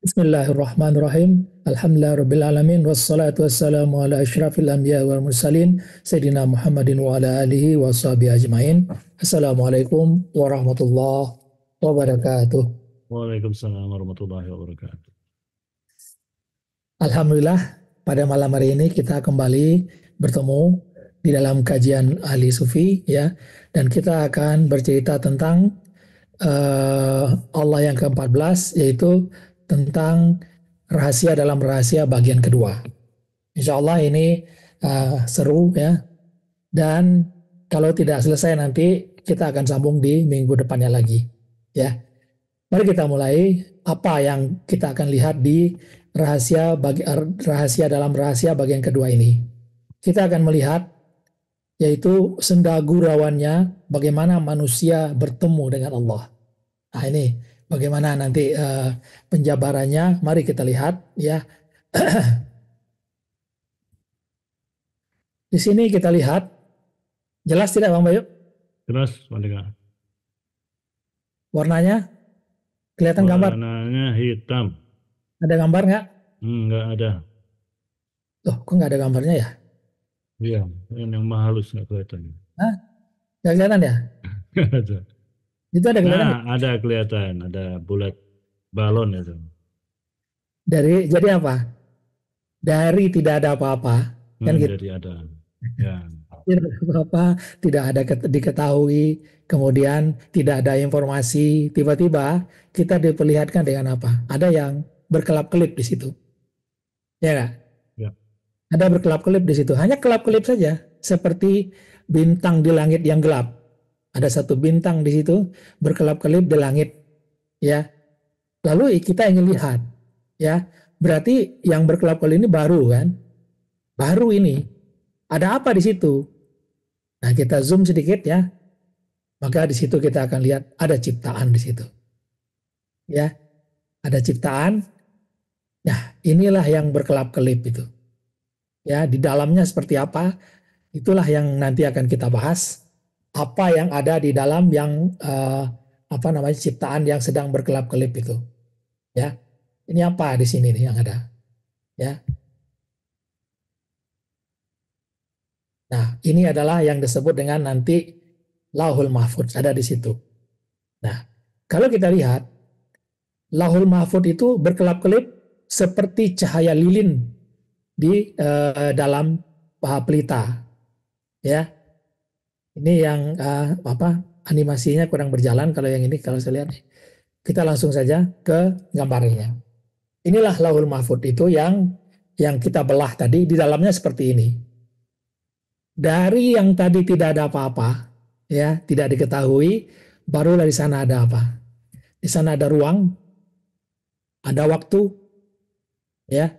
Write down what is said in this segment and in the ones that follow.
Bismillahirrahmanirrahim. Alhamdulillahirrabbilalamin. Wassalatu wassalamu ala asyrafil anbiya wal mursalin. Sayyidina Muhammadin wa ala alihi wa sahbihi ajmain. Assalamualaikum warahmatullahi wabarakatuh. Waalaikumsalam warahmatullahi wabarakatuh. Alhamdulillah, pada malam hari ini kita kembali bertemu di dalam kajian ahli sufi, ya, dan kita akan bercerita tentang Allah yang ke-14, yaitu tentang rahasia dalam rahasia bagian kedua. Insya Allah ini seru, ya, dan kalau tidak selesai nanti kita akan sambung di minggu depannya lagi, ya. Mari kita mulai. Apa yang kita akan lihat di rahasia dalam rahasia bagian kedua ini? Kita akan melihat yaitu senda gurauannya, bagaimana manusia bertemu dengan Allah. Nah, ini bagaimana nanti penjabarannya. Mari kita lihat, ya. Di sini kita lihat, jelas tidak Bang Bayu? Jelas, Pak. Warnanya kelihatan gambar? Warnanya hitam. Ada gambar nggak? Nggak ada. Loh, kok nggak ada gambarnya ya? Iya, yang halus nggak kelihatan. Hah? Nggak kelihatan ya? Nggak ada. Itu ada kelihatan Nah, nggak? ada kelihatan, ada bulat balon itu. Jadi apa? Dari tidak ada apa-apa, kan gitu. Jadi ada. Ya. Tidak ada apa-apa, tidak ada diketahui, kemudian tidak ada informasi, tiba-tiba kita diperlihatkan dengan apa? Ada yang berkelap-kelip di situ. Ya nggak? Ya. Ada berkelap-kelip di situ. Hanya kelap-kelip saja, seperti bintang di langit yang gelap. Ada satu bintang di situ berkelap-kelip di langit, ya. Lalu kita ingin lihat, ya. Berarti yang berkelap-kelip ini baru, kan? Baru ini. Ada apa di situ? Nah, kita zoom sedikit, ya. Maka di situ kita akan lihat ada ciptaan di situ. Ya. Ada ciptaan. Nah, inilah yang berkelap-kelip itu. Ya, di dalamnya seperti apa? Itulah yang nanti akan kita bahas. Apa yang ada di dalam yang ciptaan yang sedang berkelap-kelip itu. Ya. Ini apa di sini nih yang ada? Ya. Nah, ini adalah yang disebut dengan nanti Lauhul Mahfudz, ada di situ. Nah, kalau kita lihat, Lauhul Mahfudz itu berkelap-kelip seperti cahaya lilin di dalam pelita. Ya, ini yang animasinya kurang berjalan. Kalau yang ini, kalau saya lihat, kita langsung saja ke gambarnya. Inilah Lauhul Mahfudz itu yang kita belah tadi, di dalamnya seperti ini. Dari yang tadi tidak ada apa-apa, ya, tidak diketahui, barulah di sana ada apa? Di sana ada ruang, ada waktu, ya.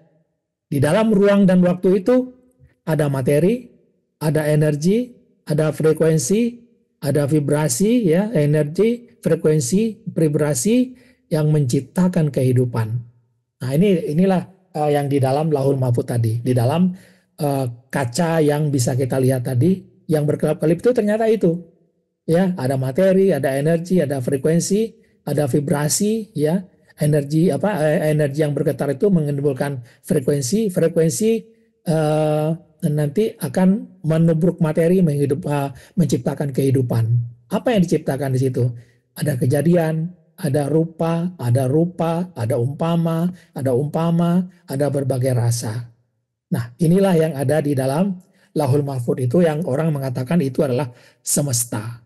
Di dalam ruang dan waktu itu ada materi, ada energi, ada frekuensi, ada vibrasi, ya, energi, frekuensi, vibrasi yang menciptakan kehidupan. Nah, inilah yang di dalam Lauhul Mahfudz tadi, di dalam kaca yang bisa kita lihat tadi, yang berkelap-kelip itu ternyata itu, ya, ada materi, ada energi, ada frekuensi, ada vibrasi, ya, energi yang bergetar itu menimbulkan frekuensi nanti akan menubruk materi, menciptakan kehidupan. Apa yang diciptakan di situ? Ada kejadian, ada rupa, ada umpama, ada berbagai rasa. Nah, inilah yang ada di dalam Lauhul Mahfudz itu, yang orang mengatakan itu adalah semesta.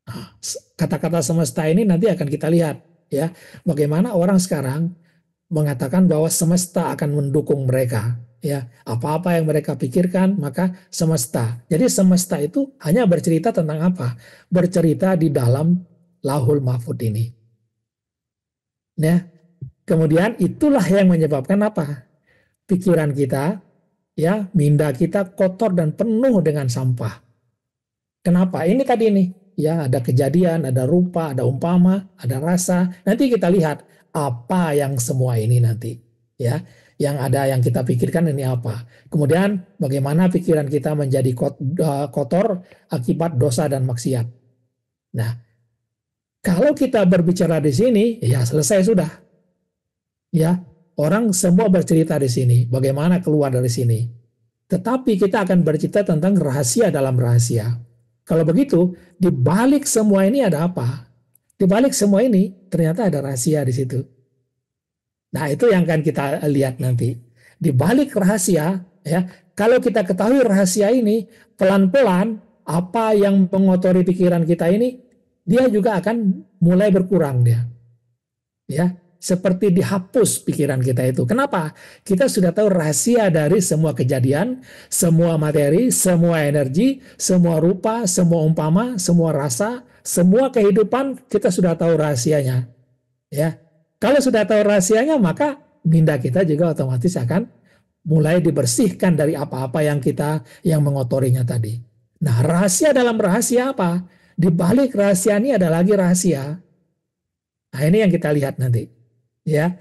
Nah, kata-kata semesta ini nanti akan kita lihat, ya, bagaimana orang sekarang mengatakan bahwa semesta akan mendukung mereka, ya, apa-apa yang mereka pikirkan maka semesta. Jadi semesta itu hanya bercerita tentang apa? Bercerita di dalam Lauhul Mahfudz ini. Ya, kemudian itulah yang menyebabkan apa? Pikiran kita, ya, minda kita kotor dan penuh dengan sampah. Kenapa? Ini tadi nih, ya, ada kejadian, ada rupa, ada umpama, ada rasa. Nanti kita lihat apa yang semua ini nanti, ya, yang ada yang kita pikirkan ini apa. Kemudian bagaimana pikiran kita menjadi kotor akibat dosa dan maksiat. Nah, kalau kita berbicara di sini, ya selesai sudah. Ya, orang semua bercerita di sini, bagaimana keluar dari sini. Tetapi kita akan bercerita tentang rahasia dalam rahasia. Kalau begitu, di balik semua ini ada apa? Di balik semua ini ternyata ada rahasia di situ. Nah, itu yang akan kita lihat nanti. Di balik rahasia, ya, kalau kita ketahui rahasia ini, pelan-pelan apa yang mengotori pikiran kita ini, dia juga akan mulai berkurang dia. Ya, seperti dihapus pikiran kita itu. Kenapa? Kita sudah tahu rahasia dari semua kejadian, semua materi, semua energi, semua rupa, semua umpama, semua rasa, semua kehidupan, kita sudah tahu rahasianya. Ya, kalau sudah tahu rahasianya, maka minda kita juga otomatis akan mulai dibersihkan dari apa-apa yang mengotorinya tadi. Nah, rahasia dalam rahasia apa? Di balik rahasia ini ada lagi rahasia. Nah, ini yang kita lihat nanti. Ya.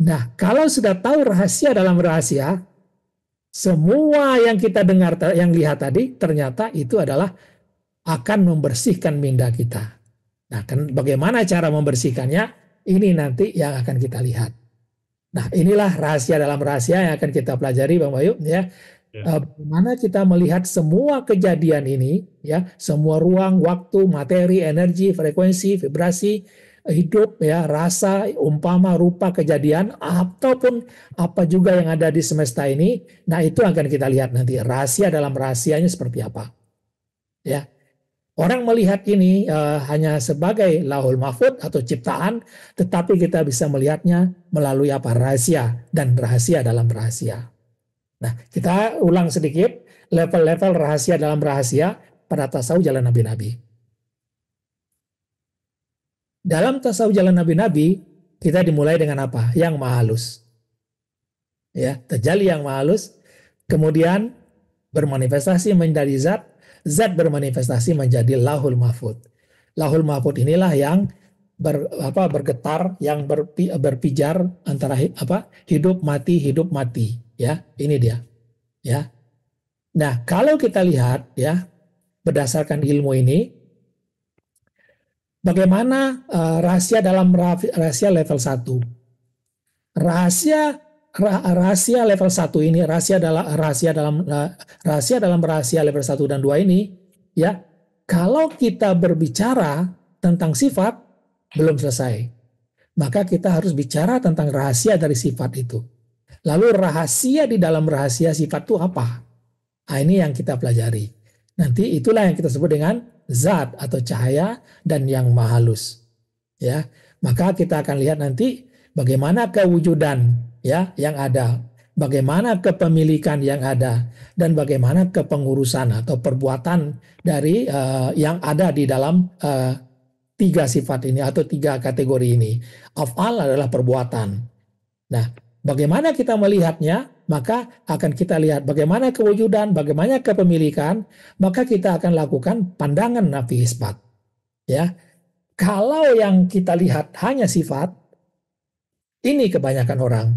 Nah, kalau sudah tahu rahasia dalam rahasia, semua yang kita dengar, yang lihat tadi, ternyata itu adalah akan membersihkan minda kita. Nah, bagaimana cara membersihkannya? Ini nanti yang akan kita lihat. Nah, inilah rahasia dalam rahasia yang akan kita pelajari, Bang Bayu. Ya. Bagaimana kita melihat semua kejadian ini, ya, semua ruang, waktu, materi, energi, frekuensi, vibrasi, hidup, ya, rasa, umpama, rupa, kejadian, ataupun apa juga yang ada di semesta ini. Nah, itu akan kita lihat nanti rahasia dalam rahasianya seperti apa. Ya, orang melihat ini hanya sebagai lauhul mahfud atau ciptaan, tetapi kita bisa melihatnya melalui apa? Rahasia dan rahasia dalam rahasia. Nah, kita ulang sedikit level-level rahasia dalam rahasia pada tasawuf jalan nabi-nabi. Dalam tasawuf jalan nabi-nabi, kita dimulai dengan apa? Yang maha halus. Ya, tajalli yang maha halus, kemudian bermanifestasi menjadi zat, zat bermanifestasi menjadi lauhul mahfud. Lauhul mahfud inilah yang bergetar, yang berpijar antara hidup mati, ya, ini dia, ya. Nah, kalau kita lihat, ya, berdasarkan ilmu ini, bagaimana rahasia dalam rahasia level 1? Rahasia level 1 ini, rahasia dalam rahasia level 1 dan 2 ini, ya, kalau kita berbicara tentang sifat belum selesai. Maka kita harus bicara tentang rahasia dari sifat itu. Lalu rahasia di dalam rahasia sifat itu apa? Nah, ini yang kita pelajari. Nanti itulah yang kita sebut dengan zat atau cahaya dan yang maha halus. Ya, maka kita akan lihat nanti bagaimana kewujudan, ya, yang ada, bagaimana kepemilikan yang ada, dan bagaimana kepengurusan atau perbuatan dari yang ada di dalam tiga sifat ini atau tiga kategori ini. Af'al adalah perbuatan. Nah, bagaimana kita melihatnya, maka akan kita lihat bagaimana kewujudan, bagaimana kepemilikan, maka kita akan lakukan pandangan nafi isbat. Ya, kalau yang kita lihat hanya sifat, ini kebanyakan orang,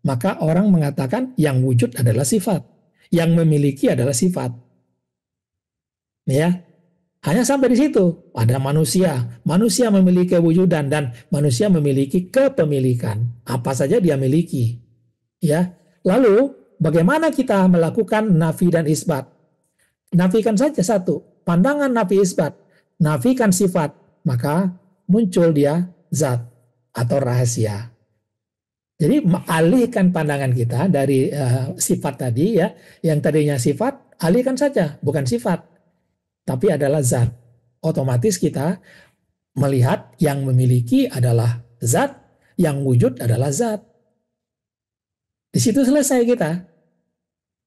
maka orang mengatakan yang wujud adalah sifat, yang memiliki adalah sifat. Ya, hanya sampai di situ. Ada manusia memiliki kewujudan dan manusia memiliki kepemilikan. Apa saja dia miliki. Ya, lalu bagaimana kita melakukan nafi dan isbat? Nafikan saja satu, pandangan nafi isbat, nafikan sifat, maka muncul dia zat atau rahasia. Jadi alihkan pandangan kita dari sifat tadi, ya, yang tadinya sifat, alihkan saja, bukan sifat, tapi adalah zat. Otomatis kita melihat yang memiliki adalah zat, yang wujud adalah zat. Di situ selesai kita.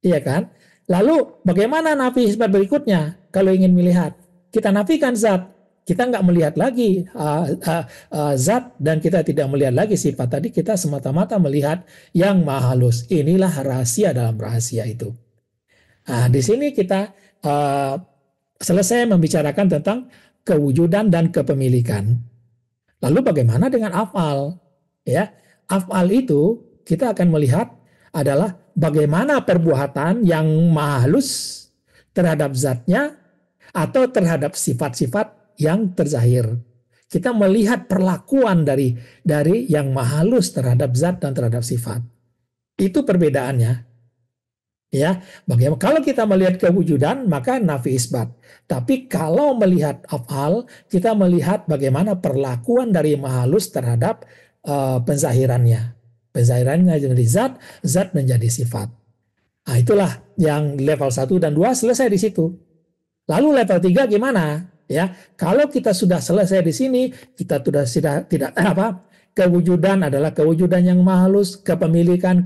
Iya kan? Lalu bagaimana nafi isbat berikutnya? Kalau ingin melihat, kita nafikan zat. Kita nggak melihat lagi zat dan kita tidak melihat lagi sifat. Tadi kita semata-mata melihat yang maha halus. Inilah rahasia dalam rahasia itu. Nah, di sini kita selesai membicarakan tentang kewujudan dan kepemilikan. Lalu bagaimana dengan af'al? Ya, af'al itu kita akan melihat adalah bagaimana perbuatan yang maha halus terhadap zatnya atau terhadap sifat-sifat yang terzahir. Kita melihat perlakuan dari yang maha halus terhadap zat dan terhadap sifat. Itu perbedaannya. Ya, bagaimana kalau kita melihat kewujudan maka nafi isbat. Tapi kalau melihat af'al, kita melihat bagaimana perlakuan dari maha halus terhadap penzahirannya. Penzahirannya menjadi zat, zat menjadi sifat. Nah, itulah yang level 1 dan 2 selesai di situ. Lalu level 3 gimana? Ya, kalau kita sudah selesai di sini, kita sudah tidak kewujudan adalah kewujudan yang maha halus, kepemilikan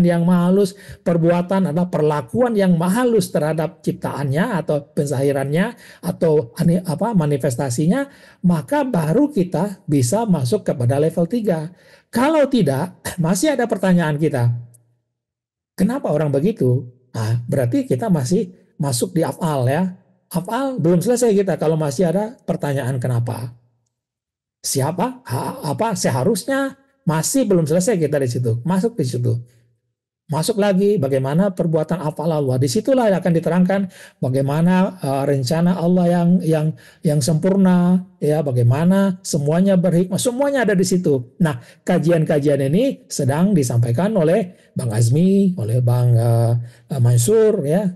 yang maha halus, perbuatan adalah perlakuan yang maha halus terhadap ciptaannya atau penzahirannya atau manifestasinya, maka baru kita bisa masuk kepada level 3. Kalau tidak, masih ada pertanyaan kita. Kenapa orang begitu? Nah, berarti kita masih masuk di af'al ya. Af'al belum selesai kita kalau masih ada pertanyaan kenapa. Siapa? Seharusnya masih belum selesai kita di situ. Masuk di situ. Masuk lagi bagaimana perbuatan af'al Allah. Disitulah akan diterangkan bagaimana rencana Allah yang sempurna, ya, bagaimana semuanya berhikmah, semuanya ada di situ. Nah, kajian-kajian ini sedang disampaikan oleh Bang Azmi, oleh Bang Mansur, ya.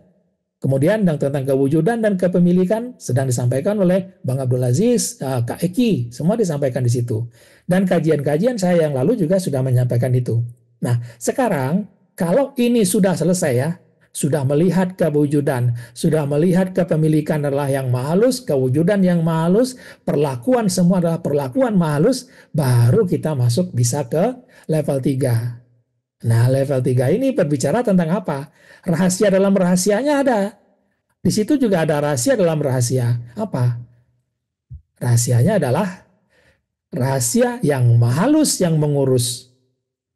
Kemudian tentang kewujudan dan kepemilikan sedang disampaikan oleh Bang Abdul Aziz, Kak Eki, semua disampaikan di situ. Dan kajian-kajian saya yang lalu juga sudah menyampaikan itu. Nah, sekarang kalau ini sudah selesai ya, sudah melihat kewujudan, sudah melihat kepemilikan adalah yang maha halus, kewujudan yang maha halus, perlakuan semua adalah perlakuan maha halus, baru kita masuk bisa ke level 3. Nah, level 3 ini berbicara tentang apa? Rahasia dalam rahasianya ada. Di situ juga ada rahasia dalam rahasia. Apa? Rahasianya adalah rahasia yang maha halus yang mengurus.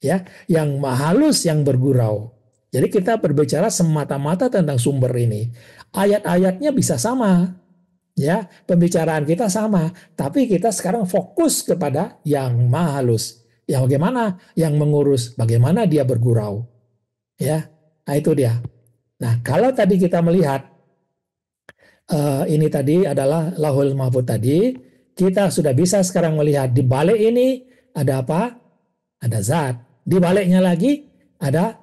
Ya, yang maha halus yang bergurau. Jadi kita berbicara semata-mata tentang sumber ini. Ayat-ayatnya bisa sama. Ya, pembicaraan kita sama, tapi kita sekarang fokus kepada yang maha halus. Yang bagaimana? Yang mengurus, bagaimana dia bergurau. Ya, nah itu dia. Nah, kalau tadi kita melihat ini tadi adalah Lauhul Mahfuz tadi, kita sudah bisa sekarang melihat di balik ini ada apa? Ada zat. Di baliknya lagi ada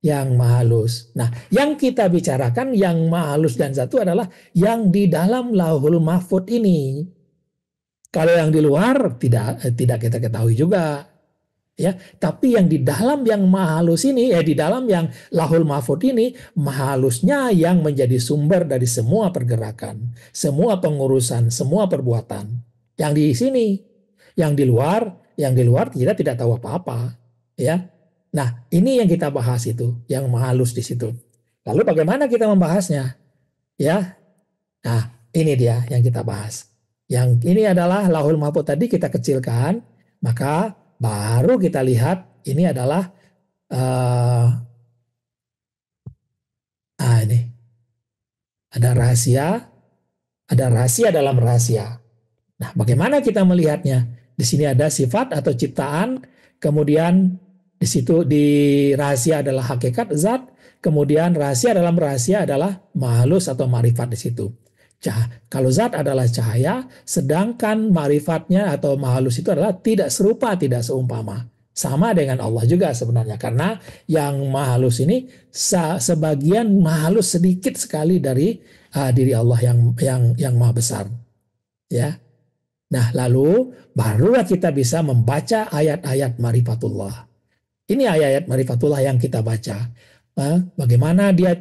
yang maha halus. Nah, yang kita bicarakan yang maha halus dan zat itu adalah yang di dalam Lauhul Mahfuz ini. Kalau yang di luar tidak kita ketahui juga. Ya, tapi yang di dalam yang maha halus ini, di dalam yang Lauhul Mahfuz ini, maha halusnya yang menjadi sumber dari semua pergerakan, semua pengurusan, semua perbuatan. Yang di sini, yang di luar kita tidak tahu apa-apa, ya. Nah, ini yang kita bahas itu, yang maha halus di situ. Lalu bagaimana kita membahasnya? Ya. Nah, ini dia yang kita bahas. Yang ini adalah Lauhul Mahfuz tadi kita kecilkan, maka baru kita lihat ini adalah ini ada rahasia dalam rahasia. Nah, bagaimana kita melihatnya? Di sini ada sifat atau ciptaan, kemudian di situ di rahasia adalah hakikat zat, kemudian rahasia dalam rahasia adalah maha halus atau ma'rifat di situ. Kalau zat adalah cahaya, sedangkan ma'rifatnya atau maha halus itu adalah tidak serupa, tidak seumpama. Sama dengan Allah juga sebenarnya, karena yang maha halus ini sebagian maha halus sedikit sekali dari diri Allah yang maha besar. Ya. Nah, lalu barulah kita bisa membaca ayat-ayat ma'rifatullah. Ini ayat-ayat ma'rifatullah yang kita baca. Bagaimana dia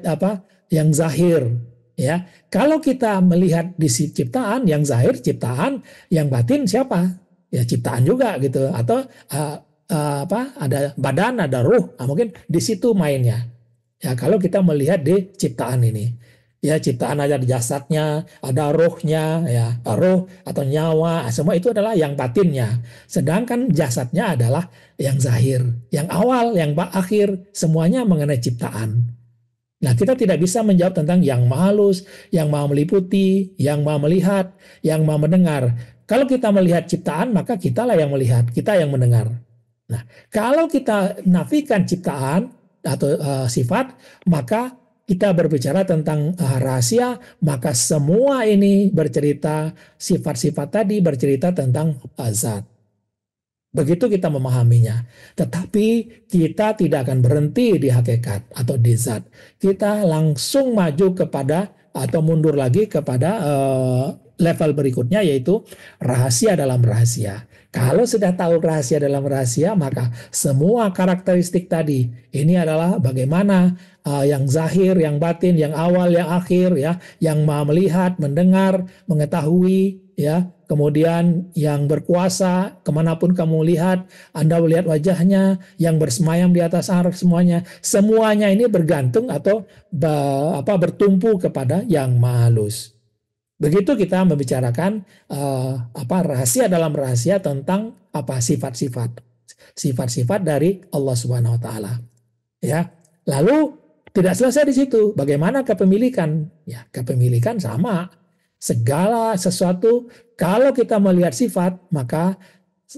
yang zahir. Ya, kalau kita melihat di ciptaan, yang zahir ciptaan, yang batin siapa? Ya ciptaan juga gitu. Atau ada badan, ada ruh. Nah, mungkin di situ mainnya. Ya, kalau kita melihat di ciptaan ini, ya ciptaan ada jasadnya, ada ruhnya, ya ruh atau nyawa, semua itu adalah yang batinnya. Sedangkan jasadnya adalah yang zahir, yang awal, yang akhir, semuanya mengenai ciptaan. Nah, kita tidak bisa menjawab tentang yang maha halus, yang maha meliputi, yang maha melihat, yang maha mendengar. Kalau kita melihat ciptaan, maka kitalah yang melihat, kita yang mendengar. Nah, kalau kita nafikan ciptaan atau sifat, maka kita berbicara tentang rahasia, maka semua ini bercerita, sifat-sifat tadi bercerita tentang zat. Begitu kita memahaminya. Tetapi kita tidak akan berhenti di hakikat atau di zat. Kita langsung maju kepada atau mundur lagi kepada level berikutnya, yaitu rahasia dalam rahasia. Kalau sudah tahu rahasia dalam rahasia, maka semua karakteristik tadi, ini adalah bagaimana yang zahir, yang batin, yang awal, yang akhir, ya, yang maha melihat, mendengar, mengetahui, ya, kemudian yang berkuasa, kemanapun kamu lihat, Anda melihat wajahnya, yang bersemayam di atas arsh, semuanya ini bergantung atau bertumpu kepada yang maha halus. Begitu kita membicarakan rahasia dalam rahasia tentang sifat-sifat dari Allah Subhanahu wa taala. Ya. Lalu tidak selesai di situ. Bagaimana kepemilikan? Ya, kepemilikan sama. Segala sesuatu, kalau kita melihat sifat, maka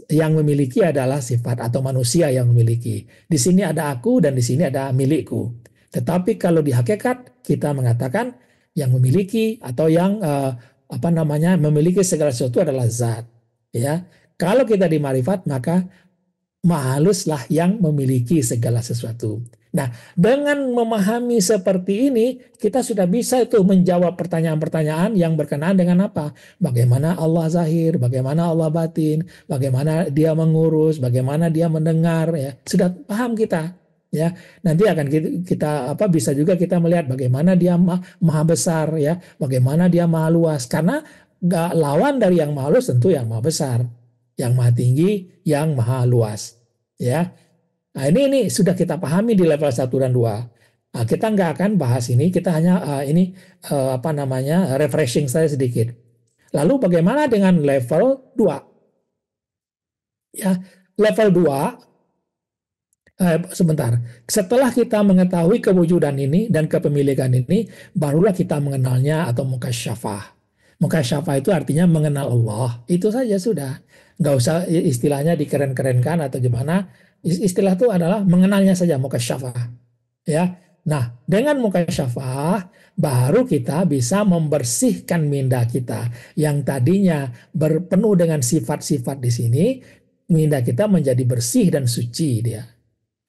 yang memiliki adalah sifat atau manusia yang memiliki. Di sini ada aku dan di sini ada milikku. Tetapi kalau di hakikat kita mengatakan yang memiliki atau yang memiliki segala sesuatu adalah zat. Ya, kalau kita di marifat maka maha haluslah yang memiliki segala sesuatu. Nah, dengan memahami seperti ini, kita sudah bisa itu menjawab pertanyaan-pertanyaan yang berkenaan dengan apa? Bagaimana Allah zahir, bagaimana Allah batin, bagaimana dia mengurus, bagaimana dia mendengar, ya. Sudah paham kita. Ya, nanti akan kita bisa juga kita melihat bagaimana dia maha besar, ya, bagaimana dia maha luas, karena lawan dari yang maha luas tentu yang maha besar, yang maha tinggi, yang maha luas, ya. Nah, ini sudah kita pahami di level 1 dan 2. Nah, kita nggak akan bahas ini, kita hanya refreshing saya sedikit. Lalu bagaimana dengan level 2? Ya, level 2 sebentar. Setelah kita mengetahui kewujudan ini dan kepemilikan ini, barulah kita mengenalnya atau mukasyafah. Mukasyafah itu artinya mengenal Allah. Itu saja sudah. Nggak usah istilahnya dikeren-kerenkan atau gimana. Istilah itu adalah mengenalnya saja, mukasyafah. Ya. Nah, dengan mukasyafah baru kita bisa membersihkan minda kita yang tadinya penuh dengan sifat-sifat di sini, minda kita menjadi bersih dan suci dia.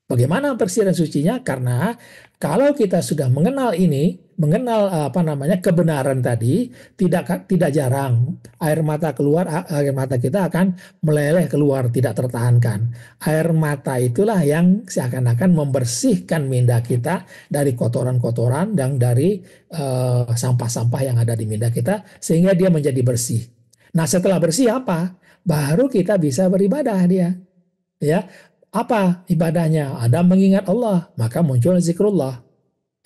Bagaimana bersih dan sucinya? Karena kalau kita sudah mengenal ini, mengenal kebenaran tadi, tidak jarang air mata kita akan meleleh keluar, tidak tertahankan. Air mata itulah yang seakan-akan membersihkan minda kita dari kotoran-kotoran dan dari sampah-sampah yang ada di minda kita, sehingga dia menjadi bersih. Nah, setelah bersih apa? Baru kita bisa beribadah dia. Ya. Apa ibadahnya? Ada mengingat Allah, maka muncul zikrullah.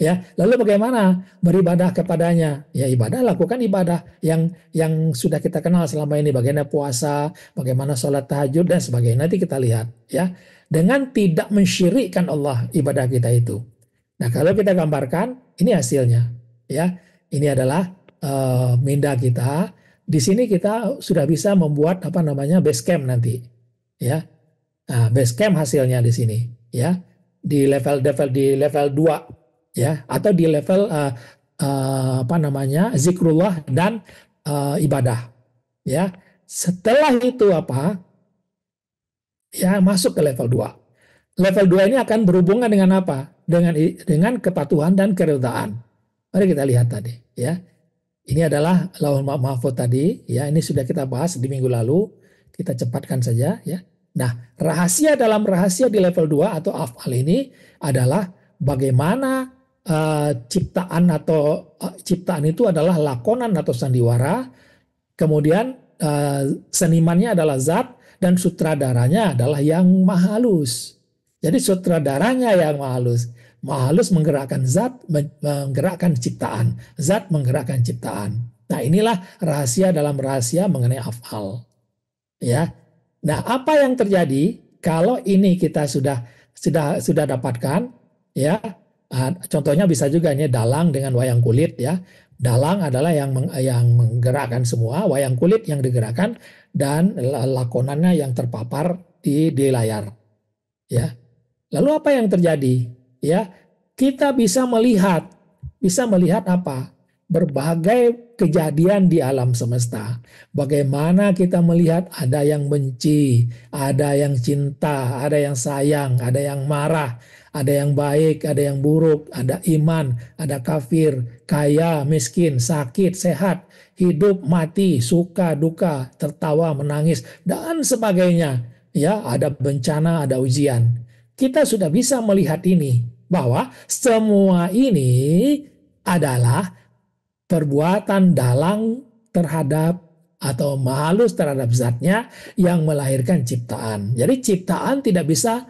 Ya, lalu bagaimana beribadah kepadanya? Ya, ibadah, lakukan ibadah yang sudah kita kenal selama ini, bagaimana puasa, bagaimana sholat tahajud dan sebagainya. Nanti kita lihat, ya, dengan tidak mensyirikkan Allah ibadah kita itu. Nah, kalau kita gambarkan, ini hasilnya, ya. Ini adalah minda kita. Di sini kita sudah bisa membuat base camp nanti, ya. Nah, base camp hasilnya di sini, ya, di level 2, ya, atau di level zikrullah dan ibadah, ya. Setelah itu ya, masuk ke level 2. Level 2 ini akan berhubungan dengan apa? Dengan kepatuhan dan keridhaan. Mari kita lihat tadi, ya. Ini adalah Lauhul Mahfuz tadi, ya. Ini sudah kita bahas di minggu lalu. Kita cepatkan saja, ya. Nah, rahasia dalam rahasia di level 2 atau af'al ini adalah bagaimana ciptaan itu adalah lakonan atau sandiwara, kemudian senimannya adalah zat, dan sutradaranya adalah yang maha halus. Jadi sutradaranya yang maha halus. Maha halus menggerakkan zat, menggerakkan ciptaan. Zat menggerakkan ciptaan. Nah, inilah rahasia dalam rahasia mengenai af'al. Ya. Nah, apa yang terjadi kalau ini kita sudah dapatkan, ya? Contohnya bisa juga ini dalang dengan wayang kulit, ya. Dalang adalah yang menggerakkan semua, wayang kulit yang digerakkan, dan lakonannya yang terpapar di layar, ya. Lalu apa yang terjadi? Ya, kita bisa melihat bisa melihat apa? Berbagai kejadian di alam semesta. Bagaimana kita melihat ada yang benci, ada yang cinta, ada yang sayang, ada yang marah, ada yang baik, ada yang buruk, ada iman, ada kafir, kaya, miskin, sakit, sehat, hidup, mati, suka, duka, tertawa, menangis, dan sebagainya. Ya, ada bencana, ada ujian. Kita sudah bisa melihat ini, bahwa semua ini adalah perbuatan dalang terhadap atau halus terhadap zatnya yang melahirkan ciptaan. Jadi ciptaan tidak bisa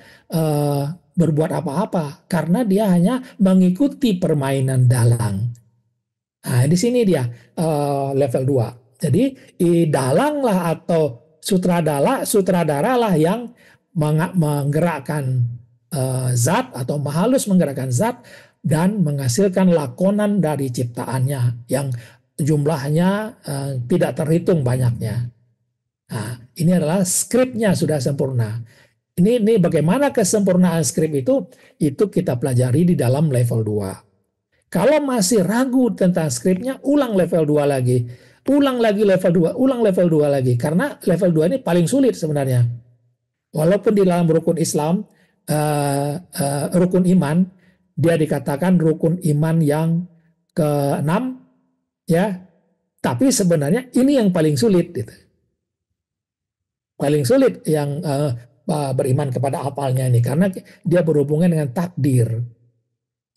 berbuat apa-apa karena dia hanya mengikuti permainan dalang. Nah, di sini dia level 2. Jadi dalang lah atau sutradara lah yang menggerakkan zat atau halus menggerakkan zat dan menghasilkan lakonan dari ciptaannya yang jumlahnya tidak terhitung banyaknya. Nah, ini adalah skripnya sudah sempurna. Ini bagaimana kesempurnaan skrip itu kita pelajari di dalam level 2. Kalau masih ragu tentang skripnya, ulang level 2 lagi. Ulang lagi level 2, ulang level 2 lagi. Karena level 2 ini paling sulit sebenarnya. Walaupun di dalam rukun Islam, rukun iman, dia dikatakan rukun iman yang ke-6, ya. Tapi sebenarnya ini yang paling sulit. Gitu. Paling sulit yang beriman kepada apalnya ini. Karena dia berhubungan dengan takdir.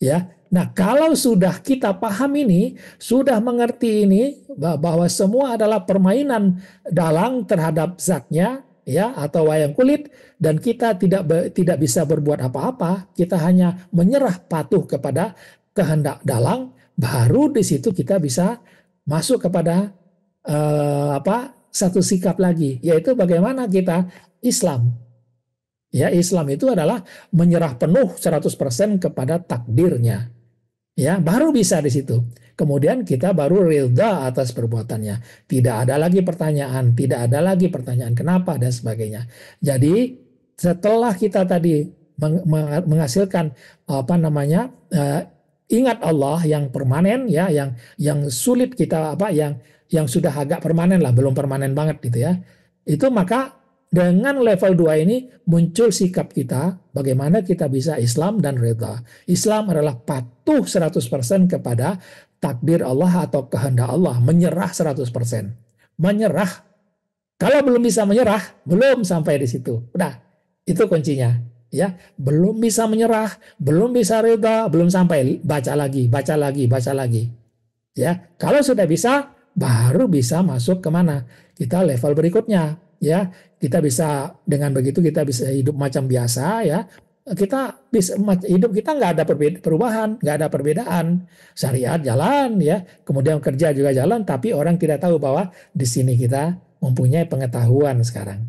Ya, nah kalau sudah kita paham ini, sudah mengerti ini bahwa semua adalah permainan dalang terhadap zatnya, ya atau wayang kulit, dan kita tidak bisa berbuat apa-apa, kita hanya menyerah patuh kepada kehendak dalang, baru di situ kita bisa masuk kepada satu sikap lagi, yaitu bagaimana kita Islam. Ya, Islam itu adalah menyerah penuh 100% kepada takdirnya. Ya, baru bisa di situ. Kemudian kita baru ridha atas perbuatannya. Tidak ada lagi pertanyaan, kenapa dan sebagainya. Jadi setelah kita tadi menghasilkan ingat Allah yang permanen, ya, yang sulit kita yang sudah agak permanen lah, belum permanen banget gitu ya. Itu maka dengan level 2 ini muncul sikap kita bagaimana kita bisa Islam dan ridha. Islam adalah patuh 100% kepada takdir Allah atau kehendak Allah, menyerah 100%. Menyerah. Kalau belum bisa menyerah, belum sampai di situ. Udah, itu kuncinya. Ya, belum bisa menyerah, belum bisa ridha, belum sampai, baca lagi. Ya, kalau sudah bisa, baru bisa masuk kemana? Kita level berikutnya. Ya, kita bisa dengan begitu kita bisa hidup macam biasa, ya. Kita bisa hidup, kita nggak ada perubahan, nggak ada perbedaan. Syariat jalan, ya, kemudian kerja juga jalan, tapi orang tidak tahu bahwa di sini kita mempunyai pengetahuan sekarang.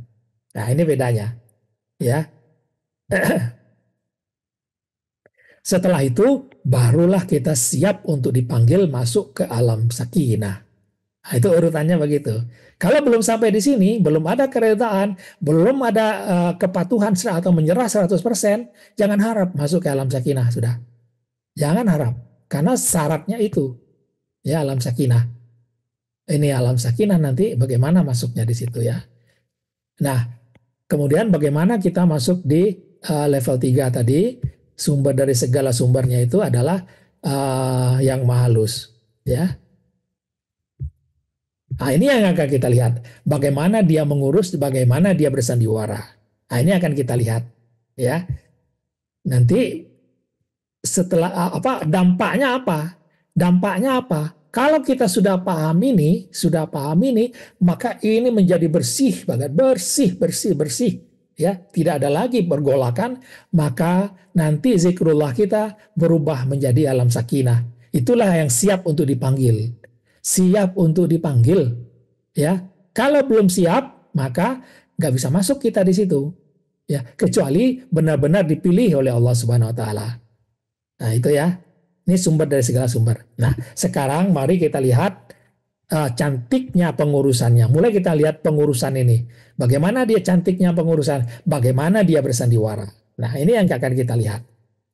Nah, ini bedanya, ya. Setelah itu barulah kita siap untuk dipanggil masuk ke alam sakinah. Nah, itu urutannya begitu. Kalau belum sampai di sini, belum ada keredaan, belum ada kepatuhan atau menyerah 100%, jangan harap masuk ke alam sakinah sudah. Jangan harap, karena syaratnya itu, ya alam sakinah. Ini alam sakinah nanti bagaimana masuknya di situ ya. Nah, kemudian bagaimana kita masuk di level 3 tadi, sumber dari segala sumbernya itu adalah yang maha halus, ya. Nah, ini yang akan kita lihat. Bagaimana dia mengurus, bagaimana dia bersandiwara. Nah, ini akan kita lihat. Ya, nanti setelah dampaknya apa? Dampaknya apa? Kalau kita sudah paham ini, maka ini menjadi bersih banget, bersih. Ya, tidak ada lagi pergolakan, maka nanti zikrullah kita berubah menjadi alam sakinah. Itulah yang siap untuk dipanggil. Siap untuk dipanggil, ya. Kalau belum siap, maka nggak bisa masuk kita di situ, ya. Kecuali benar-benar dipilih oleh Allah Subhanahu Wa Taala. Nah itu ya, ini sumber dari segala sumber. Nah sekarang mari kita lihat cantiknya pengurusannya. Mulai kita lihat pengurusan ini, bagaimana dia cantiknya pengurusan, bagaimana dia bersandiwara. Nah ini yang akan kita lihat,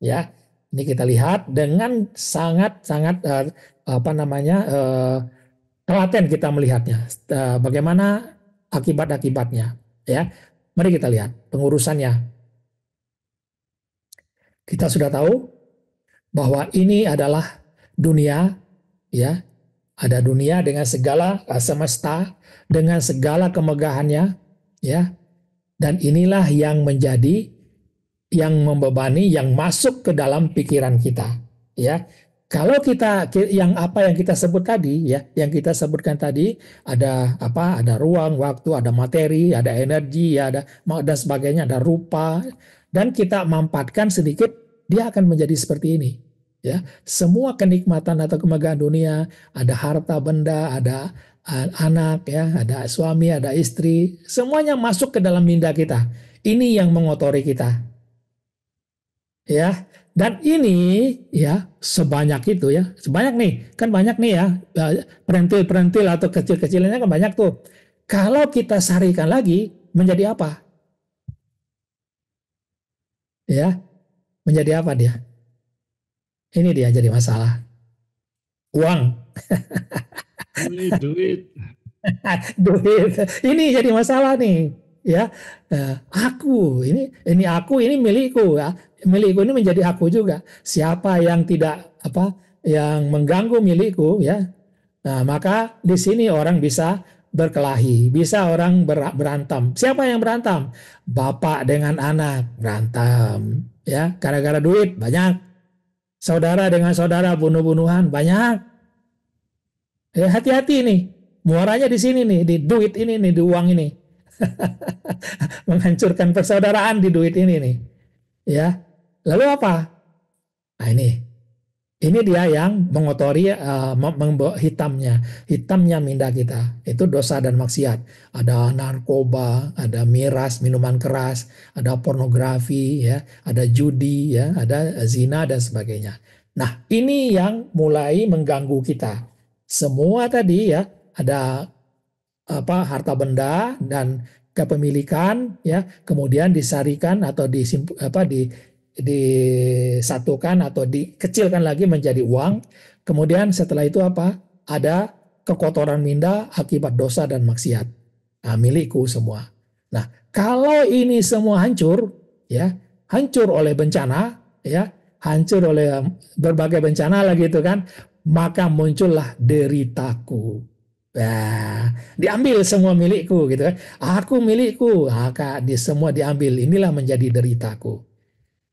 ya. Ini kita lihat dengan sangat-sangat telaten kita melihatnya. Bagaimana akibat-akibatnya, ya. Mari kita lihat pengurusannya. Kita sudah tahu bahwa ini adalah dunia, ya. Ada dunia dengan segala semesta, dengan segala kemegahannya, ya. Dan inilah yang menjadi, yang membebani, yang masuk ke dalam pikiran kita, ya. Kalau kita yang kita sebut tadi, ya, yang kita sebutkan tadi, ada apa? Ada ruang, waktu, ada materi, ada energi, ya, ada dan sebagainya, ada rupa, dan kita mampatkan sedikit, dia akan menjadi seperti ini, ya. Semua kenikmatan atau kemegahan dunia, ada harta benda, ada anak, ya, ada suami, ada istri, semuanya masuk ke dalam minda kita. Ini yang mengotori kita, ya. Dan ini, ya, sebanyak itu, ya, sebanyak nih, kan banyak nih, ya, perentil-perentil atau kecil-kecilnya kan banyak tuh. Kalau kita sarikan lagi, menjadi apa? Ya, menjadi apa dia? Ini dia jadi masalah. Uang. Duit. Duit. Ini jadi masalah nih, ya. Aku ini milikku, ya. Milikku ini menjadi aku juga. Siapa yang tidak yang mengganggu milikku, ya. Nah, maka di sini orang bisa berkelahi, bisa orang berantem. Siapa yang berantem? Bapak dengan anak berantem, ya, gara-gara duit banyak. Saudara dengan saudara bunuh-bunuhan banyak. Ya, hati-hati nih. Muaranya di sini nih, di duit ini nih, di uang ini. Menghancurkan persaudaraan di duit ini nih. Ya. Lalu apa? Nah, ini dia yang mengotori hitamnya minda kita. Itu dosa dan maksiat. Ada narkoba, ada miras, minuman keras, ada pornografi, ya, ada judi, ya, ada zina dan sebagainya. Nah, ini yang mulai mengganggu kita. Semua tadi, ya, ada harta benda dan kepemilikan, ya, kemudian disarikan atau disatukan atau dikecilkan lagi menjadi uang. Kemudian setelah itu apa? Ada kekotoran minda akibat dosa dan maksiat. Nah, milikku semua. Nah, kalau ini semua hancur, ya, hancur oleh bencana, ya, hancur oleh berbagai bencana lagi itu kan, maka muncullah deritaku. Nah, diambil semua milikku gitu kan. Aku milikku, maka semua diambil. Inilah menjadi deritaku.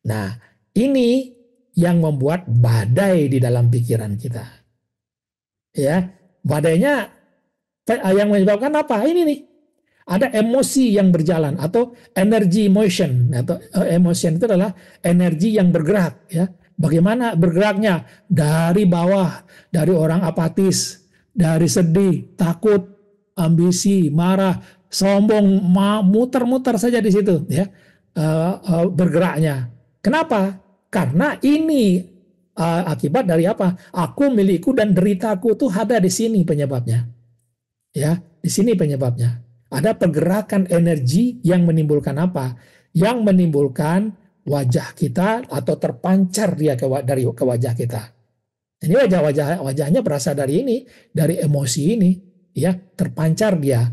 Nah, ini yang membuat badai di dalam pikiran kita. Ya, badainya yang menyebabkan apa? Ini nih. Ada emosi yang berjalan atau energy motion, atau emotion itu adalah energi yang bergerak, ya. Bagaimana bergeraknya? Dari bawah, dari orang apatis, dari sedih, takut, ambisi, marah, sombong, muter-muter saja di situ, ya. Bergeraknya. Kenapa? Karena ini akibat dari apa? Aku, milikku, dan deritaku tuh ada di sini penyebabnya. Ya, di sini penyebabnya. Ada pergerakan energi yang menimbulkan apa? Yang menimbulkan wajah kita atau terpancar dia dari wajah kita. Ini wajahnya berasal dari ini, dari emosi ini, ya, terpancar dia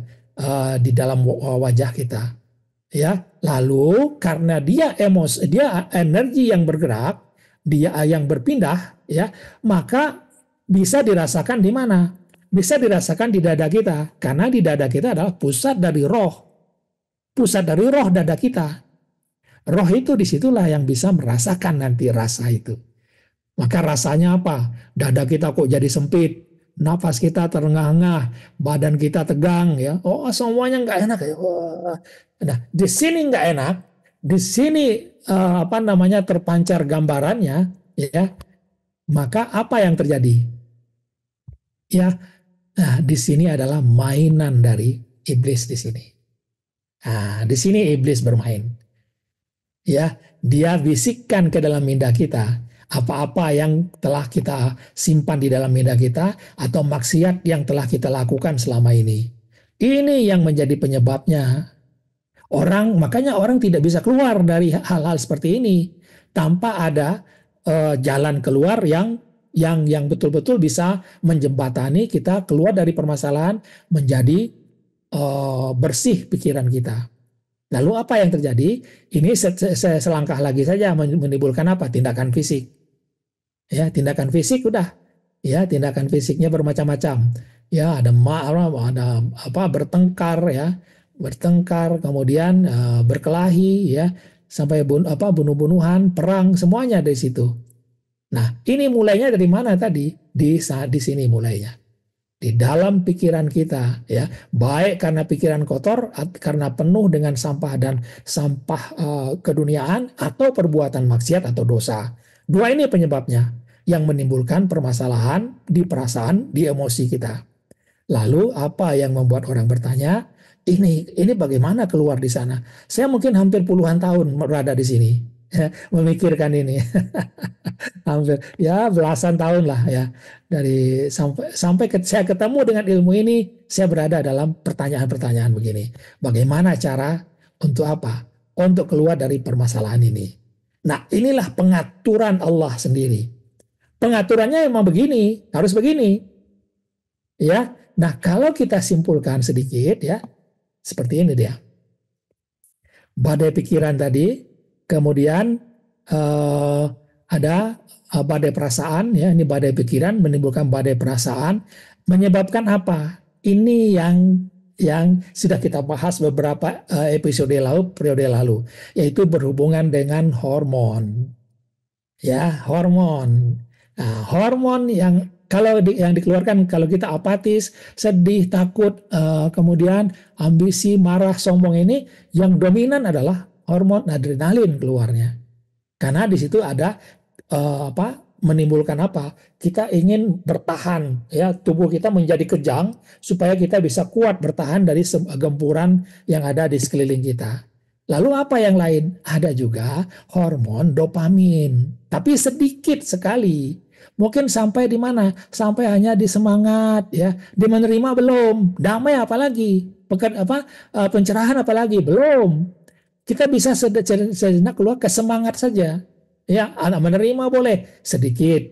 di dalam wajah kita. Ya, lalu karena dia energi yang bergerak, dia yang berpindah, ya, maka bisa dirasakan di mana? Bisa dirasakan di dada kita, karena di dada kita adalah pusat dari roh dada kita. Roh itu disitulah yang bisa merasakan nanti rasa itu. Maka rasanya apa? Dada kita kok jadi sempit, nafas kita terengah-engah, badan kita tegang, ya. Oh, semuanya nggak enak, ya. Oh. Nah, di sini nggak enak, di sini terpancar gambarannya, ya. Maka apa yang terjadi? Ya, nah, di sini adalah mainan dari iblis di sini. Nah, di sini iblis bermain. Ya, dia bisikkan ke dalam minda kita apa-apa yang telah kita simpan di dalam minda kita atau maksiat yang telah kita lakukan selama ini. Ini yang menjadi penyebabnya. Makanya orang tidak bisa keluar dari hal-hal seperti ini tanpa ada jalan keluar yang betul-betul bisa menjembatani kita keluar dari permasalahan menjadi bersih pikiran kita. Lalu apa yang terjadi? Ini selangkah lagi saja menimbulkan apa? Tindakan fisik. Ya, tindakan fisik udah. Ya, tindakan fisiknya bermacam-macam. Ya, ada apa bertengkar ya, bertengkar, kemudian berkelahi ya, sampai bunuh-bunuhan, perang, semuanya dari situ. Nah, ini mulainya dari mana tadi? Di sini mulainya. Di dalam pikiran kita ya, baik karena pikiran kotor, karena penuh dengan sampah dan sampah keduniaan, atau perbuatan maksiat atau dosa. Dua ini penyebabnya yang menimbulkan permasalahan di perasaan, di emosi kita. Lalu apa yang membuat orang bertanya, ini bagaimana keluar di sana? Saya mungkin hampir puluhan tahun berada di sini ya, memikirkan ini. Hampir ya belasan tahun lah ya, dari sampai saya ketemu dengan ilmu ini, saya berada dalam pertanyaan-pertanyaan begini. Bagaimana cara untuk apa? Untuk keluar dari permasalahan ini. Nah, inilah pengaturan Allah sendiri. Pengaturannya memang begini, harus begini. Ya. Nah, kalau kita simpulkan sedikit ya, seperti ini dia. Badai pikiran tadi, kemudian ada badai perasaan ya, ini badai pikiran menimbulkan badai perasaan, menyebabkan apa? Ini yang sudah kita bahas beberapa episode lalu, periode lalu, yaitu berhubungan dengan hormon. Ya, hormon. Nah, hormon yang yang dikeluarkan kalau kita apatis, sedih, takut, kemudian ambisi, marah, sombong, ini yang dominan adalah hormon adrenalin keluarnya. Karena di situ ada menimbulkan apa? Kita ingin bertahan, ya, tubuh kita menjadi kejang supaya kita bisa kuat bertahan dari gempuran yang ada di sekeliling kita. Lalu apa yang lain? Ada juga hormon dopamin, tapi sedikit sekali. Mungkin sampai di mana? Sampai hanya di semangat, ya, di menerima belum, damai apalagi, pencerahan apalagi belum. Kita bisa sejenak keluar ke semangat saja. Ya, anak menerima boleh sedikit.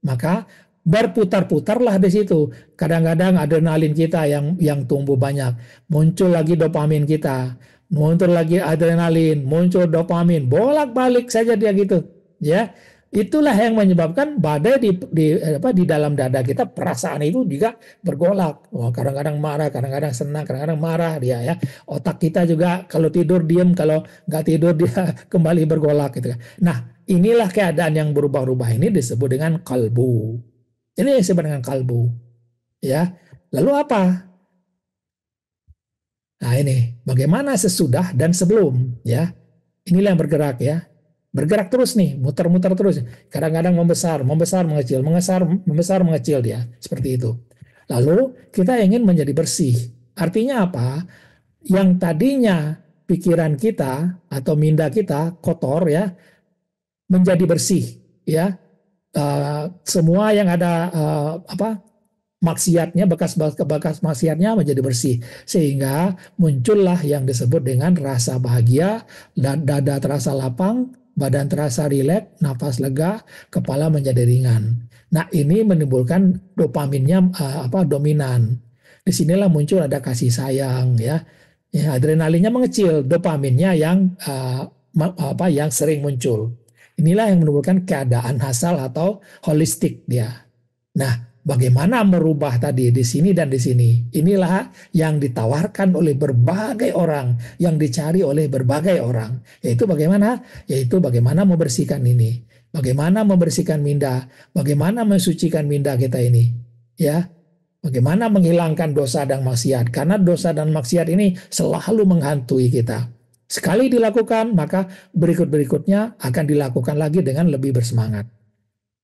Maka berputar-putarlah di situ. Kadang-kadang adrenalin kita yang tumbuh banyak, muncul lagi dopamin kita, muncul lagi adrenalin, muncul dopamin, bolak-balik saja dia gitu. Ya, itulah yang menyebabkan badai di dalam dada kita, perasaan itu juga bergolak. Kadang-kadang marah, kadang-kadang senang, kadang-kadang marah dia ya. Otak kita juga kalau tidur diam, kalau nggak tidur dia kembali bergolak gitu. Nah, inilah keadaan yang berubah-ubah ini disebut dengan kalbu. Ini disebut dengan kalbu. Ya. Lalu apa? Nah, ini bagaimana sesudah dan sebelum ya. Inilah yang bergerak ya. Bergerak terus nih, muter-muter terus. Kadang-kadang membesar, mengecil, membesar, mengecil dia. Seperti itu. Lalu kita ingin menjadi bersih. Artinya apa? Yang tadinya pikiran kita atau minda kita kotor ya, menjadi bersih ya. Semua yang ada maksiatnya, bekas maksiatnya menjadi bersih, sehingga muncullah yang disebut dengan rasa bahagia, dan dada terasa lapang, badan terasa rileks, nafas lega, kepala menjadi ringan. Nah, ini menimbulkan dopaminnya dominan. Disinilah muncul ada kasih sayang ya. Ya, adrenalinnya mengecil, dopaminnya yang sering muncul. Inilah yang menimbulkan keadaan hasal atau holistik dia. Nah, bagaimana merubah tadi di sini dan di sini? Inilah yang ditawarkan oleh berbagai orang, yang dicari oleh berbagai orang. Yaitu bagaimana? Yaitu bagaimana membersihkan ini. Bagaimana membersihkan minda, bagaimana mensucikan minda kita ini. Ya. Bagaimana menghilangkan dosa dan maksiat? Karena dosa dan maksiat ini selalu menghantui kita. Sekali dilakukan, maka berikut-berikutnya akan dilakukan lagi dengan lebih bersemangat.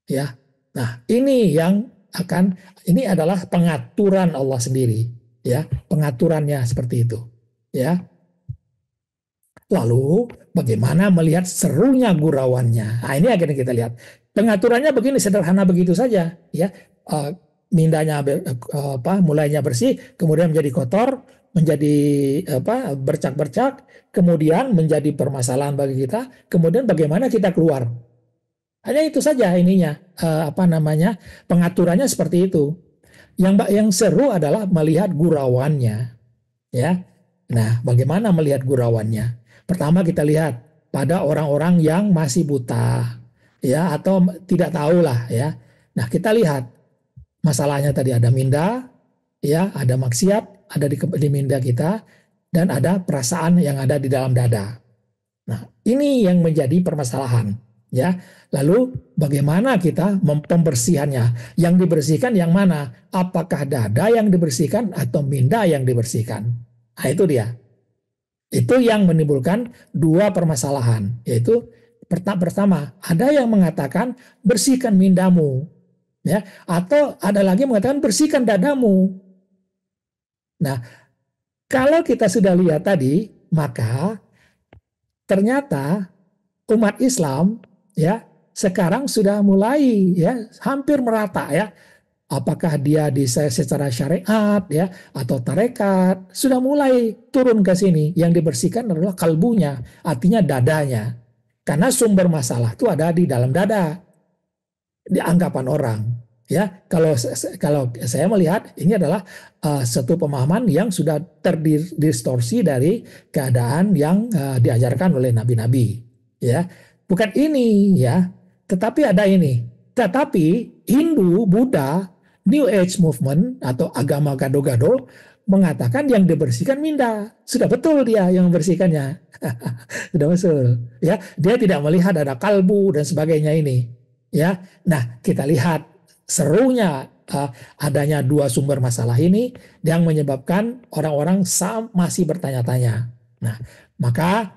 Ya. Nah, ini adalah pengaturan Allah sendiri, ya, pengaturannya seperti itu, ya. Lalu bagaimana melihat serunya gurauannya? Nah, ini akan kita lihat. Pengaturannya begini, sederhana begitu saja, ya. Mindanya mulainya bersih, kemudian menjadi kotor, menjadi bercak-bercak, kemudian menjadi permasalahan bagi kita, kemudian bagaimana kita keluar. Hanya itu saja ininya, pengaturannya seperti itu. Yang seru adalah melihat gurauannya, ya. Nah, bagaimana melihat gurauannya? Pertama kita lihat pada orang-orang yang masih buta, ya, atau tidak tahu lah, ya. Nah, kita lihat masalahnya tadi ada minda, ya, ada maksiat, ada di minda kita, dan ada perasaan yang ada di dalam dada. Nah, ini yang menjadi permasalahan, ya. Lalu bagaimana kita pembersihannya? Yang dibersihkan yang mana? Apakah dada yang dibersihkan atau minda yang dibersihkan? Nah, itu dia. Itu yang menimbulkan dua permasalahan, yaitu pertama, ada yang mengatakan bersihkan mindamu, ya, atau ada lagi mengatakan bersihkan dadamu. Nah, kalau kita sudah lihat tadi, maka ternyata umat Islam, ya, sekarang sudah mulai, ya, hampir merata, ya. Apakah dia secara syariat, ya, atau tarekat, sudah mulai turun ke sini. Yang dibersihkan adalah kalbunya, artinya dadanya. Karena sumber masalah itu ada di dalam dada, di anggapan orang. Ya, kalau saya melihat ini adalah satu pemahaman yang sudah terdistorsi dari keadaan yang diajarkan oleh nabi-nabi. Ya, bukan ini, ya, tetapi ada ini. Tetapi Hindu, Buddha, New Age Movement atau agama gado-gado mengatakan yang dibersihkan minda. Sudah betul dia yang membersihkannya. Sudah betul. Ya, dia tidak melihat ada kalbu dan sebagainya ini. Ya, nah kita lihat serunya adanya dua sumber masalah ini yang menyebabkan orang-orang masih bertanya-tanya. Nah, maka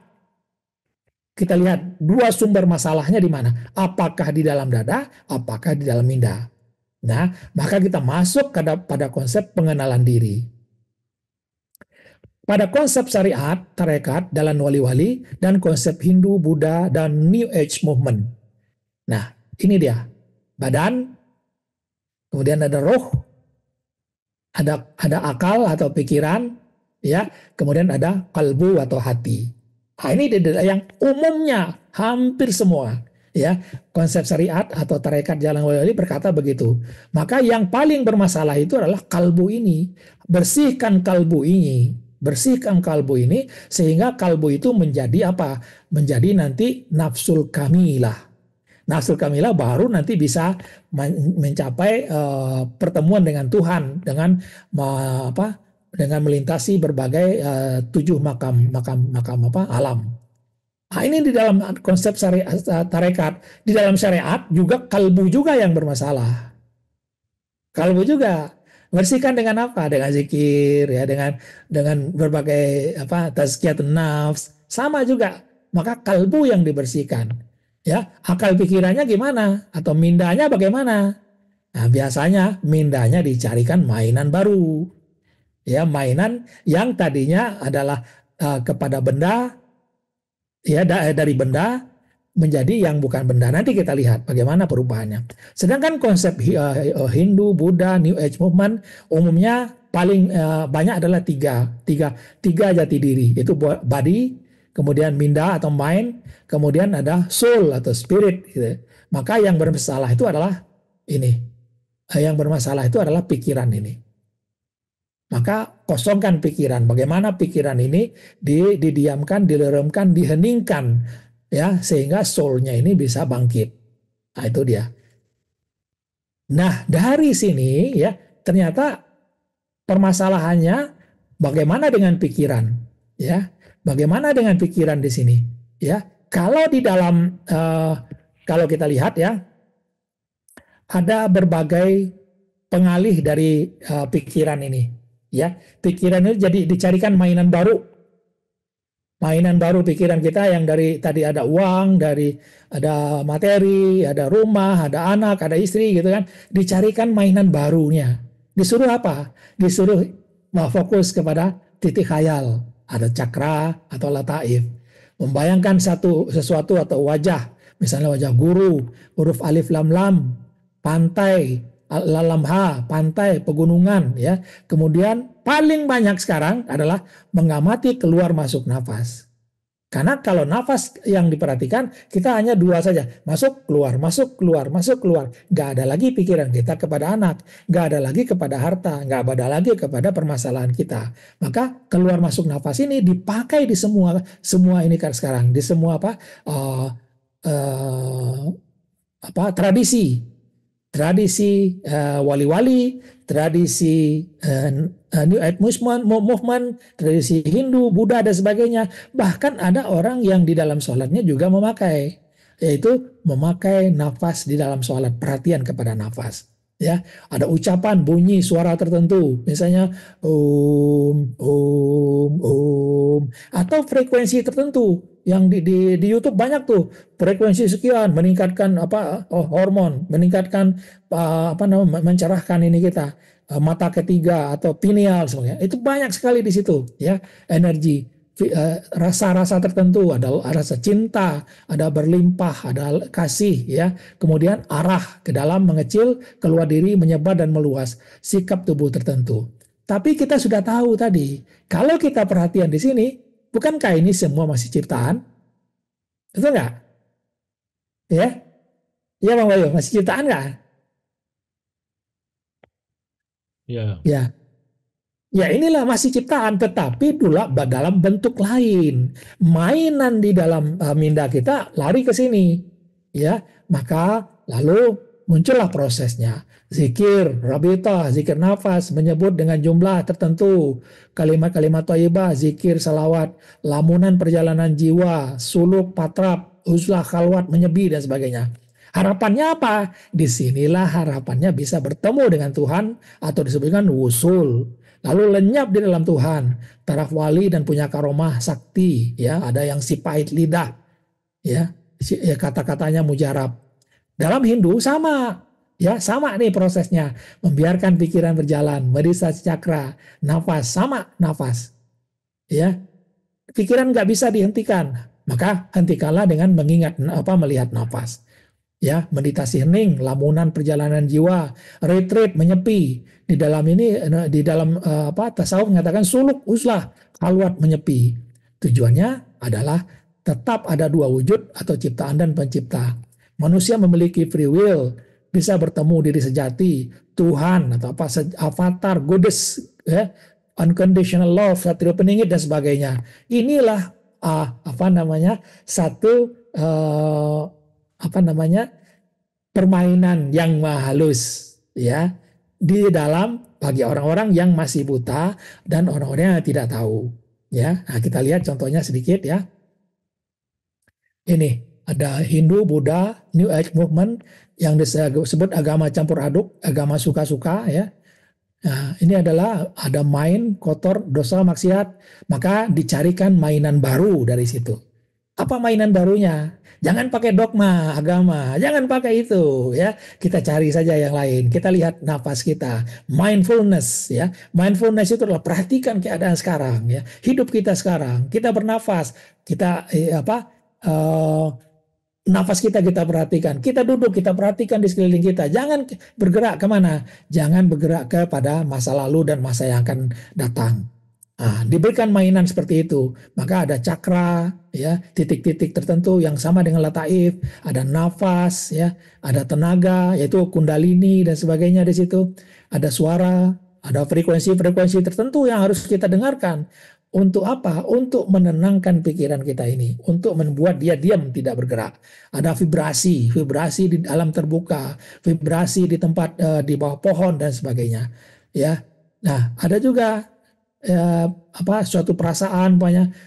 kita lihat dua sumber masalahnya di mana? Apakah di dalam dada, apakah di dalam minda? Nah, maka kita masuk pada konsep pengenalan diri. Pada konsep syariat, tarekat, jalan wali-wali, dan konsep Hindu, Buddha, dan New Age Movement. Nah, ini dia. Badan, kemudian ada roh, ada akal atau pikiran, ya, kemudian ada kalbu atau hati. Nah, ini yang umumnya hampir semua, ya, konsep syariat atau tarekat jalan wali berkata begitu. Maka yang paling bermasalah itu adalah kalbu ini. Bersihkan kalbu ini sehingga kalbu itu menjadi apa? Menjadi nanti nafsul kamilah. Nafsul kamilah baru nanti bisa mencapai pertemuan dengan Tuhan dengan dengan melintasi berbagai 7 makam alam. Nah, ini di dalam konsep syariat, tarekat. Di dalam syariat juga kalbu juga yang bermasalah. Kalbu juga bersihkan dengan apa? Dengan zikir, ya, dengan berbagai tazkiyatun nafs, sama juga. Maka kalbu yang dibersihkan. Ya, akal pikirannya gimana? Atau mindanya bagaimana? Nah, biasanya mindanya dicarikan mainan baru. Ya, mainan yang tadinya adalah kepada benda, ya, dari benda menjadi yang bukan benda. Nanti kita lihat bagaimana perubahannya. Sedangkan konsep Hindu, Buddha, New Age Movement umumnya paling banyak adalah tiga jati diri. Itu body, kemudian minda atau mind, kemudian ada soul atau spirit. Gitu. Maka yang bermasalah itu adalah ini. Yang bermasalah itu adalah pikiran ini. Maka kosongkan pikiran. Bagaimana pikiran ini didiamkan, dileremkan, diheningkan, ya, sehingga soul-nya ini bisa bangkit. Nah, itu dia. Nah, dari sini, ya, ternyata permasalahannya bagaimana dengan pikiran, ya? Bagaimana dengan pikiran di sini, ya? Kalau di dalam kalau kita lihat, ya, ada berbagai pengalih dari pikiran ini. Ya, pikiran itu jadi dicarikan mainan baru pikiran kita yang dari tadi ada uang, ada materi, ada rumah, ada anak, ada istri, gitu kan, dicarikan mainan barunya. Disuruh apa? Disuruh fokus kepada titik khayal, ada cakra atau lataif, membayangkan sesuatu atau wajah, misalnya wajah guru, huruf alif lam lam, pantai, lalamha, pantai, pegunungan, ya. Kemudian paling banyak sekarang adalah mengamati keluar masuk nafas. Karena kalau nafas yang diperhatikan, kita hanya dua saja. Masuk, keluar, masuk, keluar, masuk, keluar. Nggak ada lagi pikiran kita kepada anak. Nggak ada lagi kepada harta. Nggak ada lagi kepada permasalahan kita. Maka keluar masuk nafas ini dipakai di semua ini kan sekarang. Di semua uh, uh, tradisi wali-wali, tradisi New Age movement, tradisi Hindu, Buddha dan sebagainya. Bahkan ada orang yang di dalam sholatnya juga memakai, yaitu memakai nafas di dalam sholat, perhatian kepada nafas. Ya, ada ucapan, bunyi, suara tertentu, misalnya atau frekuensi tertentu yang di YouTube banyak tuh, frekuensi sekian meningkatkan hormon, meningkatkan mencerahkan ini kita mata ketiga atau pineal semuanya. Itu banyak sekali di situ ya, energi, rasa-rasa tertentu, ada rasa cinta, ada berlimpah, ada kasih ya. Kemudian arah ke dalam, mengecil, keluar diri, menyebar dan meluas, sikap tubuh tertentu. Tapi kita sudah tahu tadi, kalau kita perhatian di sini, bukankah ini semua masih ciptaan? Betul nggak? Ya, ya Bang Bayu, masih ciptaan nggak? Ya. Ya, ya inilah masih ciptaan, tetapi dalam bentuk lain. Mainan di dalam minda kita lari ke sini, ya. Maka lalu muncullah prosesnya. Zikir, rabita, zikir nafas, menyebut dengan jumlah tertentu, kalimat-kalimat thayyibah, zikir, salawat, lamunan perjalanan jiwa, suluk, patrap, uzlah, khalwat, menyebi dan sebagainya. Harapannya apa? Disinilah harapannya bisa bertemu dengan Tuhan atau disebutkan wusul. Lalu lenyap di dalam Tuhan, taraf wali dan punya karomah sakti, ya, ada yang si pahit lidah, ya, kata-katanya mujarab. Dalam Hindu sama, ya, sama nih prosesnya, membiarkan pikiran berjalan, meditasi cakra, nafas, sama nafas, ya, pikiran nggak bisa dihentikan, maka hentikanlah dengan melihat nafas. Ya, meditasi hening, lamunan perjalanan jiwa, retreat, menyepi. Di dalam ini, di dalam tasawuf mengatakan suluk, uzlah, khalwat, menyepi. Tujuannya adalah tetap ada dua wujud atau ciptaan dan pencipta. Manusia memiliki free will, bisa bertemu diri sejati, Tuhan atau avatar, goddess, ya, unconditional love, satria peningit dan sebagainya. Inilah satu permainan yang halus ya di dalam bagi orang-orang yang masih buta dan orang-orang yang tidak tahu ya. Nah, kita lihat contohnya sedikit ya. Ini ada Hindu, Buddha, New Age movement yang disebut agama campur aduk, agama suka-suka ya. Nah, ini adalah ada main kotor, dosa, maksiat, maka dicarikan mainan baru dari situ. Apa mainan barunya? Jangan pakai dogma agama, jangan pakai itu ya. Kita cari saja yang lain. Kita lihat nafas kita, mindfulness ya. Mindfulness itu adalah perhatikan keadaan sekarang ya. Hidup kita sekarang, kita bernafas, kita nafas kita perhatikan. Kita duduk, kita perhatikan di sekeliling kita. Jangan bergerak kemana? Jangan bergerak kepada masa lalu dan masa yang akan datang. Nah, diberikan mainan seperti itu, maka ada cakra, ya, titik-titik tertentu yang sama dengan lataif, ada nafas, ya, ada tenaga, yaitu kundalini dan sebagainya di situ, ada suara, ada frekuensi-frekuensi tertentu yang harus kita dengarkan. Untuk apa? Untuk menenangkan pikiran kita ini, untuk membuat dia diam, tidak bergerak. Ada vibrasi di alam terbuka, vibrasi di tempat di bawah pohon dan sebagainya, ya. Nah, ada juga suatu perasaan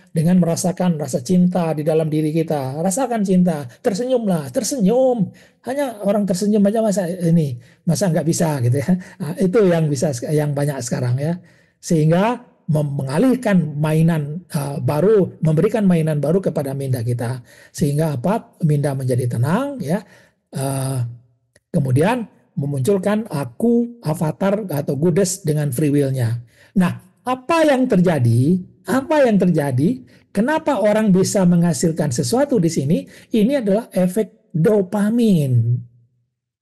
dengan merasakan rasa cinta di dalam diri kita. Rasakan cinta, tersenyumlah, tersenyum. Hanya orang tersenyum aja masa nggak bisa gitu ya. Nah, itu yang banyak sekarang ya. Sehingga mengalihkan mainan baru, memberikan mainan baru kepada minda kita, sehingga minda menjadi tenang ya. Kemudian memunculkan aku, avatar atau goddess dengan free will-nya. Nah, apa yang terjadi? Kenapa orang bisa menghasilkan sesuatu di sini? Ini adalah efek dopamin.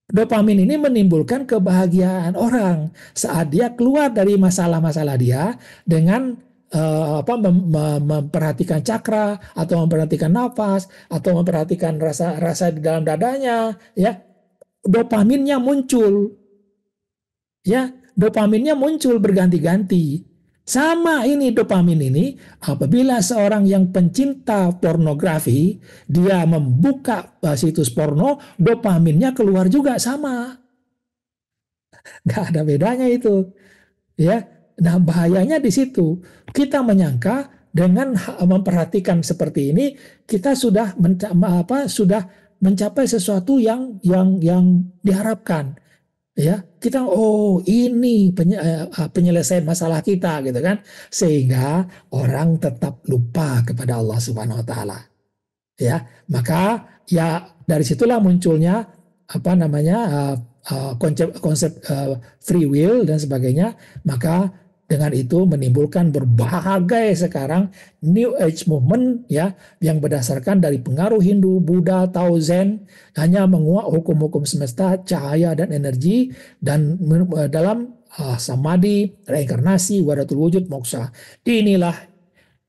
Dopamin ini menimbulkan kebahagiaan orang saat dia keluar dari masalah-masalah dia dengan memperhatikan cakra atau memperhatikan nafas atau memperhatikan rasa-rasa di dalam dadanya, ya, dopaminnya muncul, ya, dopaminnya muncul berganti-ganti. Sama ini dopamin ini, apabila seorang yang pencinta pornografi, dia membuka situs porno, dopaminnya keluar juga sama. Nggak ada bedanya itu. Ya, nah bahayanya di situ. Kita menyangka dengan memperhatikan seperti ini, kita sudah sudah mencapai sesuatu yang diharapkan. Ya, kita ini penyelesaian masalah kita gitu kan, sehingga orang tetap lupa kepada Allah Subhanahu Wa Taala. Ya, maka ya dari situlah munculnya apa namanya konsep konsep free will dan sebagainya. Maka dengan itu menimbulkan berbagai sekarang New Age movement, ya, yang berdasarkan dari pengaruh Hindu, Buddha, Tao, Zen, hanya menguak hukum-hukum semesta, cahaya dan energi, dan dalam samadhi, reinkarnasi, wadatul wujud, moksha. Inilah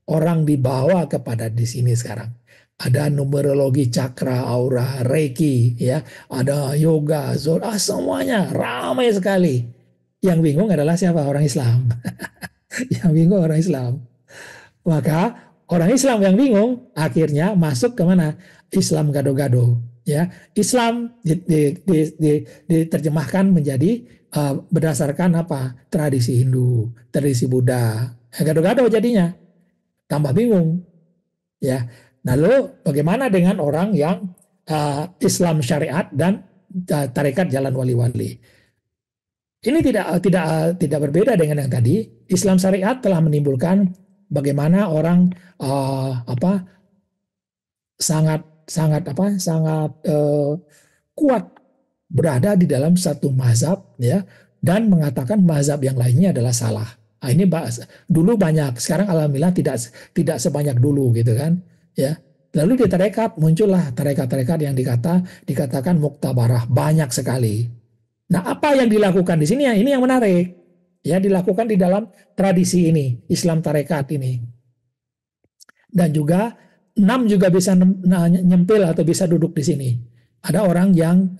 orang dibawa kepada di sini sekarang. Ada numerologi, cakra, aura, reiki, ya, ada yoga, zora, semuanya ramai sekali. Yang bingung adalah siapa? Orang Islam. Yang bingung orang Islam. Maka orang Islam yang bingung akhirnya masuk ke mana? Islam gado-gado. Ya, Islam diterjemahkan menjadi berdasarkan apa? Tradisi Hindu, tradisi Buddha. Gado-gado jadinya, tambah bingung. Ya, lalu bagaimana dengan orang yang Islam syariat dan tarekat jalan wali-wali? Ini tidak berbeda dengan yang tadi. Islam syariat telah menimbulkan bagaimana orang sangat kuat berada di dalam satu mazhab, ya, dan mengatakan mazhab yang lainnya adalah salah. Nah, ini dulu banyak, sekarang alhamdulillah tidak sebanyak dulu gitu kan, ya. Lalu di tarekat muncullah tarekat-tarekat yang dikatakan muktabarah, banyak sekali. Nah, apa yang dilakukan di sini ya, ini yang menarik. Ya, dilakukan di dalam tradisi ini, Islam tarekat ini. Dan juga 6 juga bisa nyempil atau bisa duduk di sini. Ada orang yang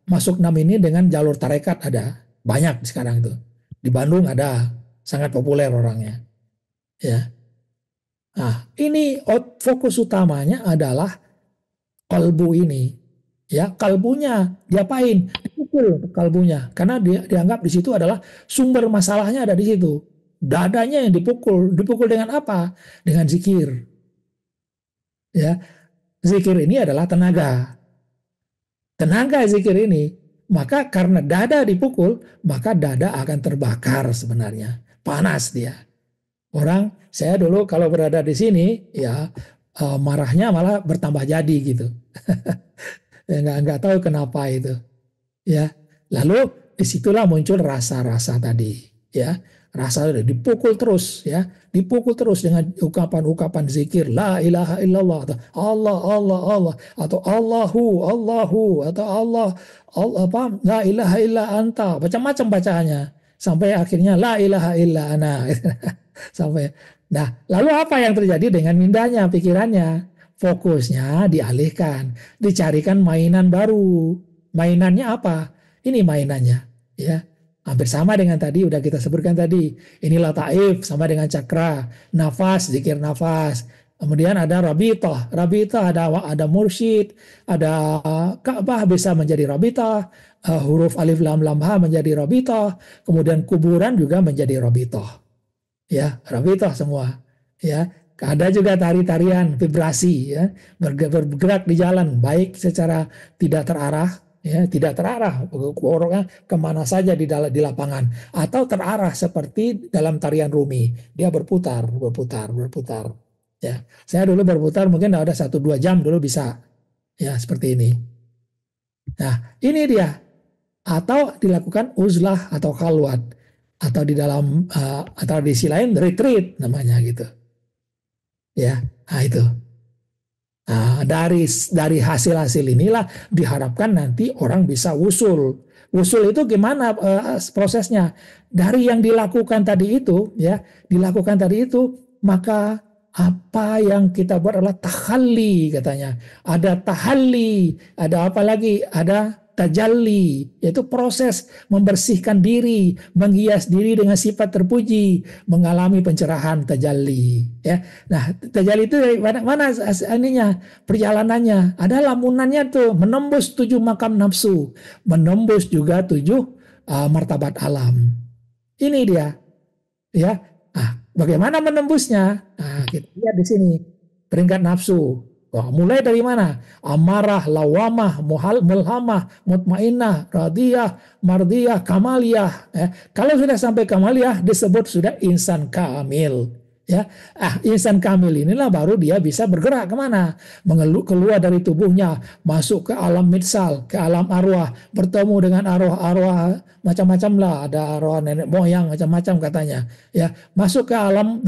masuk 6 ini dengan jalur tarekat, ada. Banyak sekarang itu. Di Bandung ada, sangat populer orangnya. Ya. Nah, ini fokus utamanya adalah kalbu ini. Ya, kalbunya diapain? Dipukul kalbunya, karena dia dianggap di situ adalah sumber masalahnya, ada di situ. Dadanya yang dipukul. Dipukul dengan apa? Dengan zikir. Ya, zikir ini adalah tenaga. Tenaga zikir ini, maka karena dada dipukul, maka dada akan terbakar sebenarnya. Panas dia. Orang, saya dulu kalau berada di sini, ya marahnya malah bertambah jadi gitu. Nggak tahu kenapa itu, ya. Lalu disitulah muncul rasa-rasa tadi, ya, rasa dipukul terus, ya, dipukul terus dengan ucapan-ucapan zikir, la ilaha illallah, atau Allah Allah Allah, atau Allahu atau Allah apa, la ilaha illa anta, macam-macam bacaannya, sampai akhirnya la ilaha illa ana. Sampai, nah, lalu apa yang terjadi dengan mindanya, pikirannya? Fokusnya dialihkan, dicarikan mainan baru. Mainannya apa? Ini mainannya, ya. Hampir sama dengan tadi, udah kita sebutkan tadi. Inilah taif, sama dengan cakra, nafas, zikir nafas. Kemudian ada rabitah. Rabitah ada mursyid, ada Ka'bah bisa menjadi rabitah, huruf alif lam lam ha menjadi rabitah, kemudian kuburan juga menjadi rabitah. Ya, rabitah semua. Ya, ada juga tari-tarian vibrasi, ya, bergerak di jalan, baik secara tidak terarah, ya, tidak terarah orangnya kemana saja di lapangan, atau terarah seperti dalam tarian Rumi, dia berputar. Ya, saya dulu berputar mungkin ada 1-2 jam dulu bisa, ya, seperti ini. Nah, ini dia. Atau dilakukan uzlah atau khalwat, atau di dalam tradisi lain retreat namanya gitu. Ya, nah itu. Nah, dari hasil-hasil inilah diharapkan nanti orang bisa wusul, Usul itu gimana prosesnya? Dari yang dilakukan tadi itu, ya, dilakukan tadi itu, maka apa yang kita buat adalah tahalli katanya. Ada tahalli, ada apa lagi? Ada tajalli, yaitu proses membersihkan diri, menghias diri dengan sifat terpuji, mengalami pencerahan tajalli. Ya, nah tajalli itu dari mana ininya perjalanannya? Ada lamunannya tuh, menembus 7 makam nafsu, menembus juga 7 martabat alam. Ini dia, ya. Bagaimana menembusnya? Nah, kita lihat di sini peringkat nafsu. Wah, mulai dari mana? Amarah, lawamah, mulhamah, mutmainah, radiyah, mardiyah, kamaliyah. Kalau sudah sampai kamaliyah disebut sudah insan kamil. Ya, insan kamil inilah baru dia bisa bergerak kemana? Keluar dari tubuhnya, masuk ke alam mitsal, ke alam arwah, bertemu dengan arwah-arwah macam-macam lah, ada arwah nenek moyang macam-macam katanya. Ya, masuk ke alam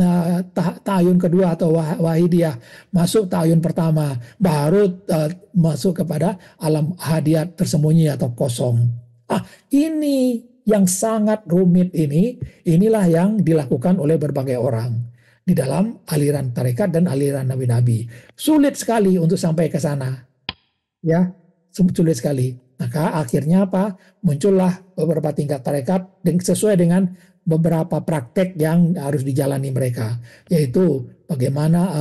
ta'ayun kedua atau wahidiyah, masuk ta'ayun pertama, baru masuk kepada alam hadiat tersembunyi atau kosong. Ini yang sangat rumit ini, inilah yang dilakukan oleh berbagai orang di dalam aliran tarekat dan aliran nabi-nabi. Sulit sekali untuk sampai ke sana. Ya, sulit sekali. Maka akhirnya apa? Muncullah beberapa tingkat tarekat sesuai dengan beberapa praktek yang harus dijalani mereka, yaitu bagaimana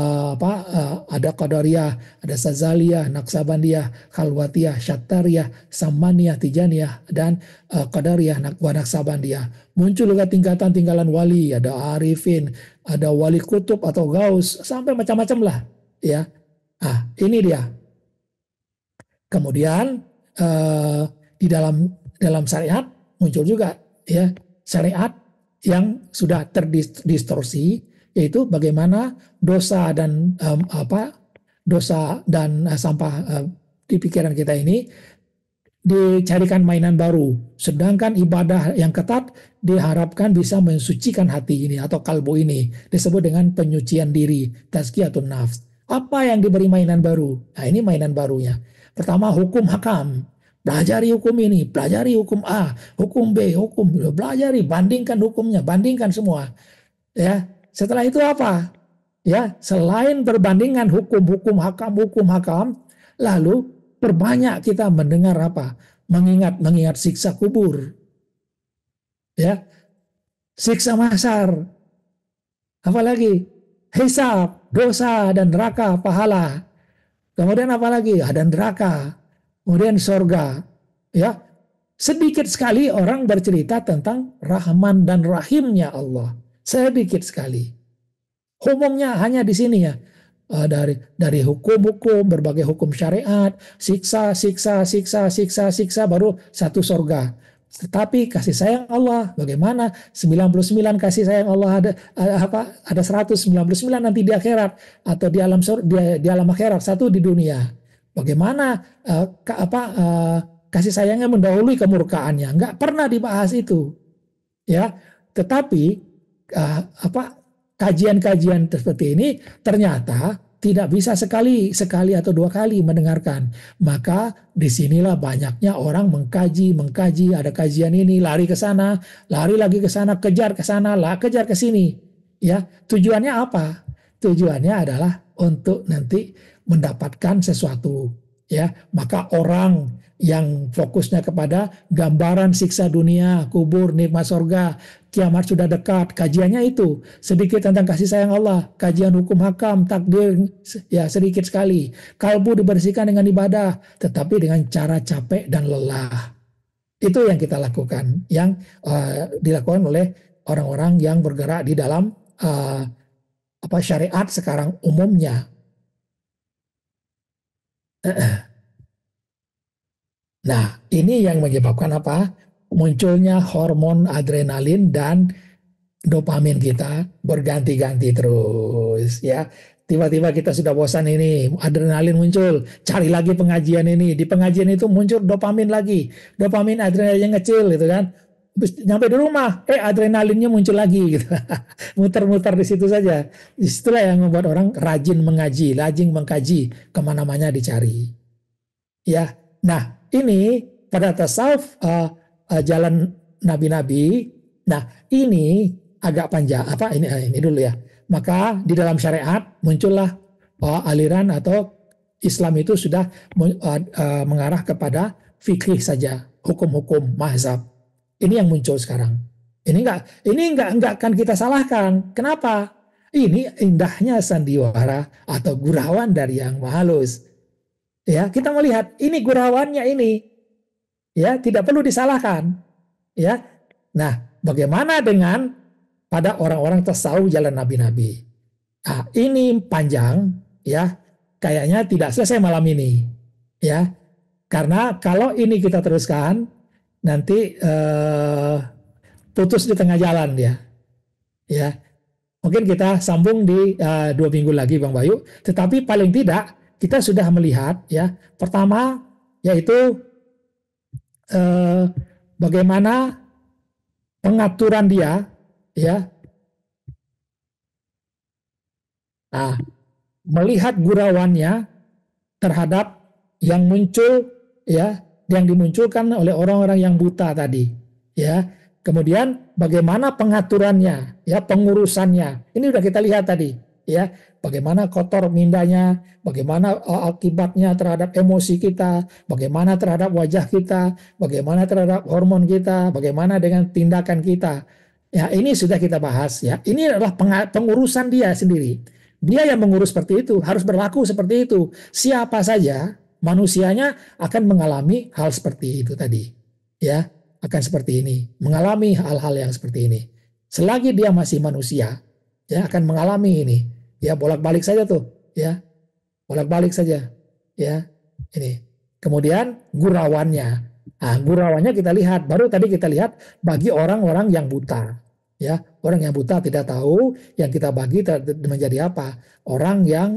ada Qadariyah, ada Sazaliyah, Naksabandiyah, Khalwatiyah, Syattariyah, Samaniyah, Tijaniyah, dan Qadariyah, Naksabandiyah. Muncul juga tingkatan-tingkatan wali, ada Arifin, ada wali kutub atau gaus, sampai macam-macam lah, ya. Ini dia. Kemudian di dalam syariat muncul juga, ya, syariat yang sudah terdistorsi, yaitu bagaimana dosa dan sampah di pikiran kita ini dicarikan mainan baru, sedangkan ibadah yang ketat diharapkan bisa mensucikan hati ini atau kalbu ini, disebut dengan penyucian diri, tazkiyatun nafs. Apa yang diberi mainan baru? Nah, ini mainan barunya. Pertama, hukum hakam. Pelajari hukum ini, pelajari hukum A, hukum B, pelajari, bandingkan hukumnya, bandingkan semua. Ya, setelah itu apa? Ya, selain perbandingan hukum hakam, lalu perbanyak kita mendengar apa? Mengingat siksa kubur. Ya. Siksa mahsyar. Apalagi? Hisab, dosa dan neraka, pahala. Kemudian apalagi? Ada neraka. Kemudian sorga. Ya. Sedikit sekali orang bercerita tentang Rahman dan Rahimnya Allah. Sedikit sekali. Umumnya hanya di sini ya. Dari hukum-hukum, berbagai hukum syariat, siksa, baru satu sorga. Tetapi kasih sayang Allah, bagaimana? 99 kasih sayang Allah ada 199 nanti di akhirat atau di alam akhirat, satu di dunia. Bagaimana kasih sayangnya mendahului kemurkaannya? Enggak pernah dibahas itu. Ya, tetapi kajian-kajian seperti ini ternyata tidak bisa sekali atau 2 kali mendengarkan. Maka disinilah banyaknya orang mengkaji, ada kajian ini, lari ke sana, lari lagi ke sana, kejar ke sana, kejar ke sini. Ya, tujuannya apa? Tujuannya adalah untuk nanti mendapatkan sesuatu. Ya, maka orang yang fokusnya kepada gambaran siksa dunia, kubur, nikmat surga, kiamat sudah dekat, kajiannya itu sedikit tentang kasih sayang Allah, kajian hukum hakam, takdir ya sedikit sekali. Kalbu dibersihkan dengan ibadah, tetapi dengan cara capek dan lelah. Itu yang kita lakukan, yang dilakukan oleh orang-orang yang bergerak di dalam syariat sekarang umumnya. Nah, ini yang menyebabkan apa? Munculnya hormon adrenalin dan dopamin kita berganti-ganti terus, ya. Tiba-tiba kita sudah bosan ini, adrenalin muncul, cari lagi pengajian ini. Di pengajian itu muncul dopamin lagi. Dopamin adrenalinnya ngecil gitu kan. Nyampe di rumah, adrenalinnya muncul lagi gitu. Muter-muter di situ saja. Itulah yang membuat orang rajin mengkaji, kemana-mana dicari. Ya, nah ini pada tasawuf jalan nabi-nabi. Nah, ini agak panjang ini dulu ya. Maka di dalam syariat muncullah aliran atau Islam itu sudah mengarah kepada fikih saja, hukum-hukum mazhab. Ini yang muncul sekarang. Ini enggak akan kita salahkan. Kenapa? Ini indahnya sandiwara atau gurauan dari yang halus. Ya, kita melihat ini gurauannya ini, ya tidak perlu disalahkan. Ya, nah bagaimana dengan pada orang-orang tasawuf jalan nabi-nabi? Nah, ini panjang, ya kayaknya tidak selesai malam ini, ya karena kalau ini kita teruskan nanti putus di tengah jalan dia, ya. Mungkin kita sambung di 2 minggu lagi Bang Bayu. Tetapi paling tidak kita sudah melihat ya. Pertama yaitu bagaimana pengaturan dia ya. Nah, melihat gurauannya terhadap yang muncul ya, yang dimunculkan oleh orang-orang yang buta tadi ya. Kemudian bagaimana pengaturannya, ya pengurusannya. Ini udah kita lihat tadi, ya. Bagaimana kotor mindanya, bagaimana akibatnya terhadap emosi kita, bagaimana terhadap wajah kita, bagaimana terhadap hormon kita, bagaimana dengan tindakan kita. Ya, ini sudah kita bahas ya. Ini adalah pengurusan dia sendiri. Dia yang mengurus seperti itu, harus berlaku seperti itu. Siapa saja manusianya akan mengalami hal seperti itu tadi. Ya, akan seperti ini, mengalami hal-hal yang seperti ini. Selagi dia masih manusia, ya akan mengalami ini. Ya bolak-balik saja tuh, ya bolak-balik saja, ya ini. Kemudian gurauannya, nah gurauannya kita lihat. Baru tadi kita lihat bagi orang-orang yang buta, ya orang yang buta tidak tahu yang kita bagi menjadi apa? Orang yang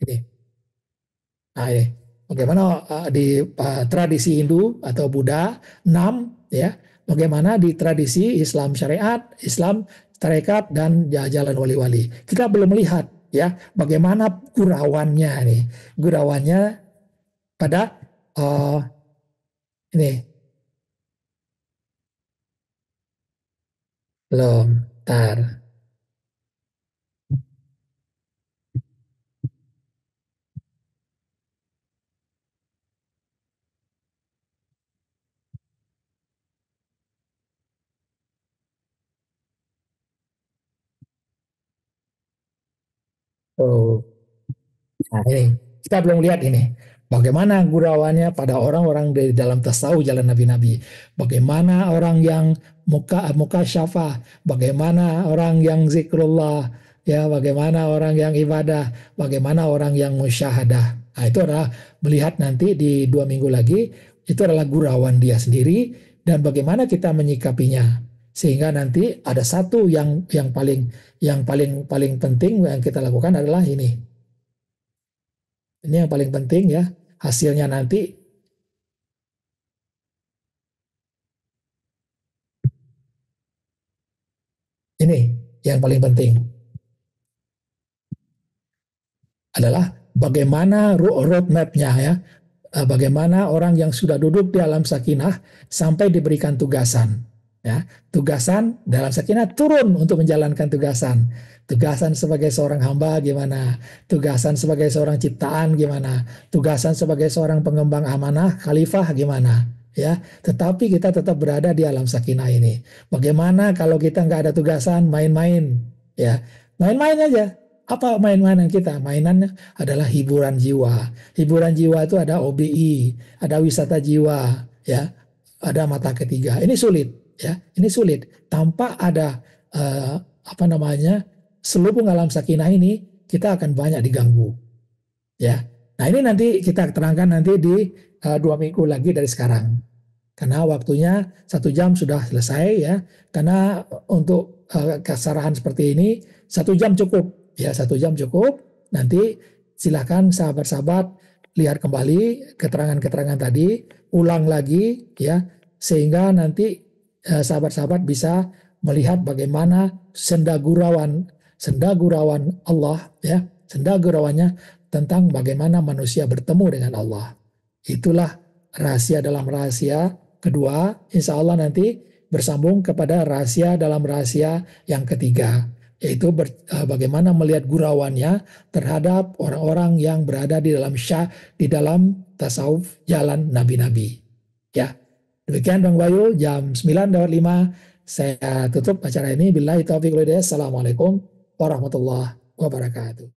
ini. Nah ini. Bagaimana di tradisi Hindu atau Buddha 6 ya, bagaimana di tradisi Islam syariat, Islam tarekat dan jalan wali-wali. Kita belum melihat ya bagaimana gurauannya nih. Gurauannya pada ini belum tar. Oh. Nah, ini kita belum lihat ini. Bagaimana gurauannya pada orang-orang di dalam tasawuf jalan nabi-nabi. Bagaimana orang yang muka syafah, bagaimana orang yang zikrullah, ya, bagaimana orang yang ibadah, bagaimana orang yang musyahadah. Nah, itu adalah melihat nanti di 2 minggu lagi, itu adalah gurauan dia sendiri dan bagaimana kita menyikapinya. Sehingga nanti ada satu yang paling penting yang kita lakukan adalah ini. Ini yang paling penting ya, hasilnya nanti ini yang paling penting adalah bagaimana roadmap-nya ya, bagaimana orang yang sudah duduk di alam sakinah sampai diberikan tugasan. Ya, tugasan dalam sakinah turun untuk menjalankan tugasan. Tugasan sebagai seorang hamba gimana? Tugasan sebagai seorang ciptaan gimana? Tugasan sebagai seorang pengembang amanah, khalifah gimana? Ya, tetapi kita tetap berada di alam sakinah ini. Bagaimana kalau kita nggak ada tugasan, main-main? Ya, main-main aja. Apa main-mainan kita? Mainannya adalah hiburan jiwa. Hiburan jiwa itu ada OBI, ada wisata jiwa, ya, ada mata ketiga. Ini sulit. Ya, ini sulit tanpa ada selubung alam sakinah ini kita akan banyak diganggu. Ya, nah ini nanti kita terangkan nanti di 2 minggu lagi dari sekarang. Karena waktunya 1 jam sudah selesai ya. Karena untuk kesarahan seperti ini 1 jam cukup. Ya 1 jam cukup. Nanti silakan sahabat-sahabat lihat kembali keterangan-keterangan tadi, ulang lagi ya, sehingga nanti sahabat-sahabat bisa melihat bagaimana senda gurauan Allah ya, senda gurauannya tentang bagaimana manusia bertemu dengan Allah. Itulah rahasia dalam rahasia kedua, insya Allah nanti bersambung kepada rahasia dalam rahasia yang ketiga, yaitu bagaimana melihat gurauannya terhadap orang-orang yang berada di dalam tasawuf jalan nabi-nabi. Ya, demikian Bang Bayu, jam 9:05 saya tutup acara ini. Billahi taufiq wal hidayah. Assalamualaikum warahmatullahi wabarakatuh.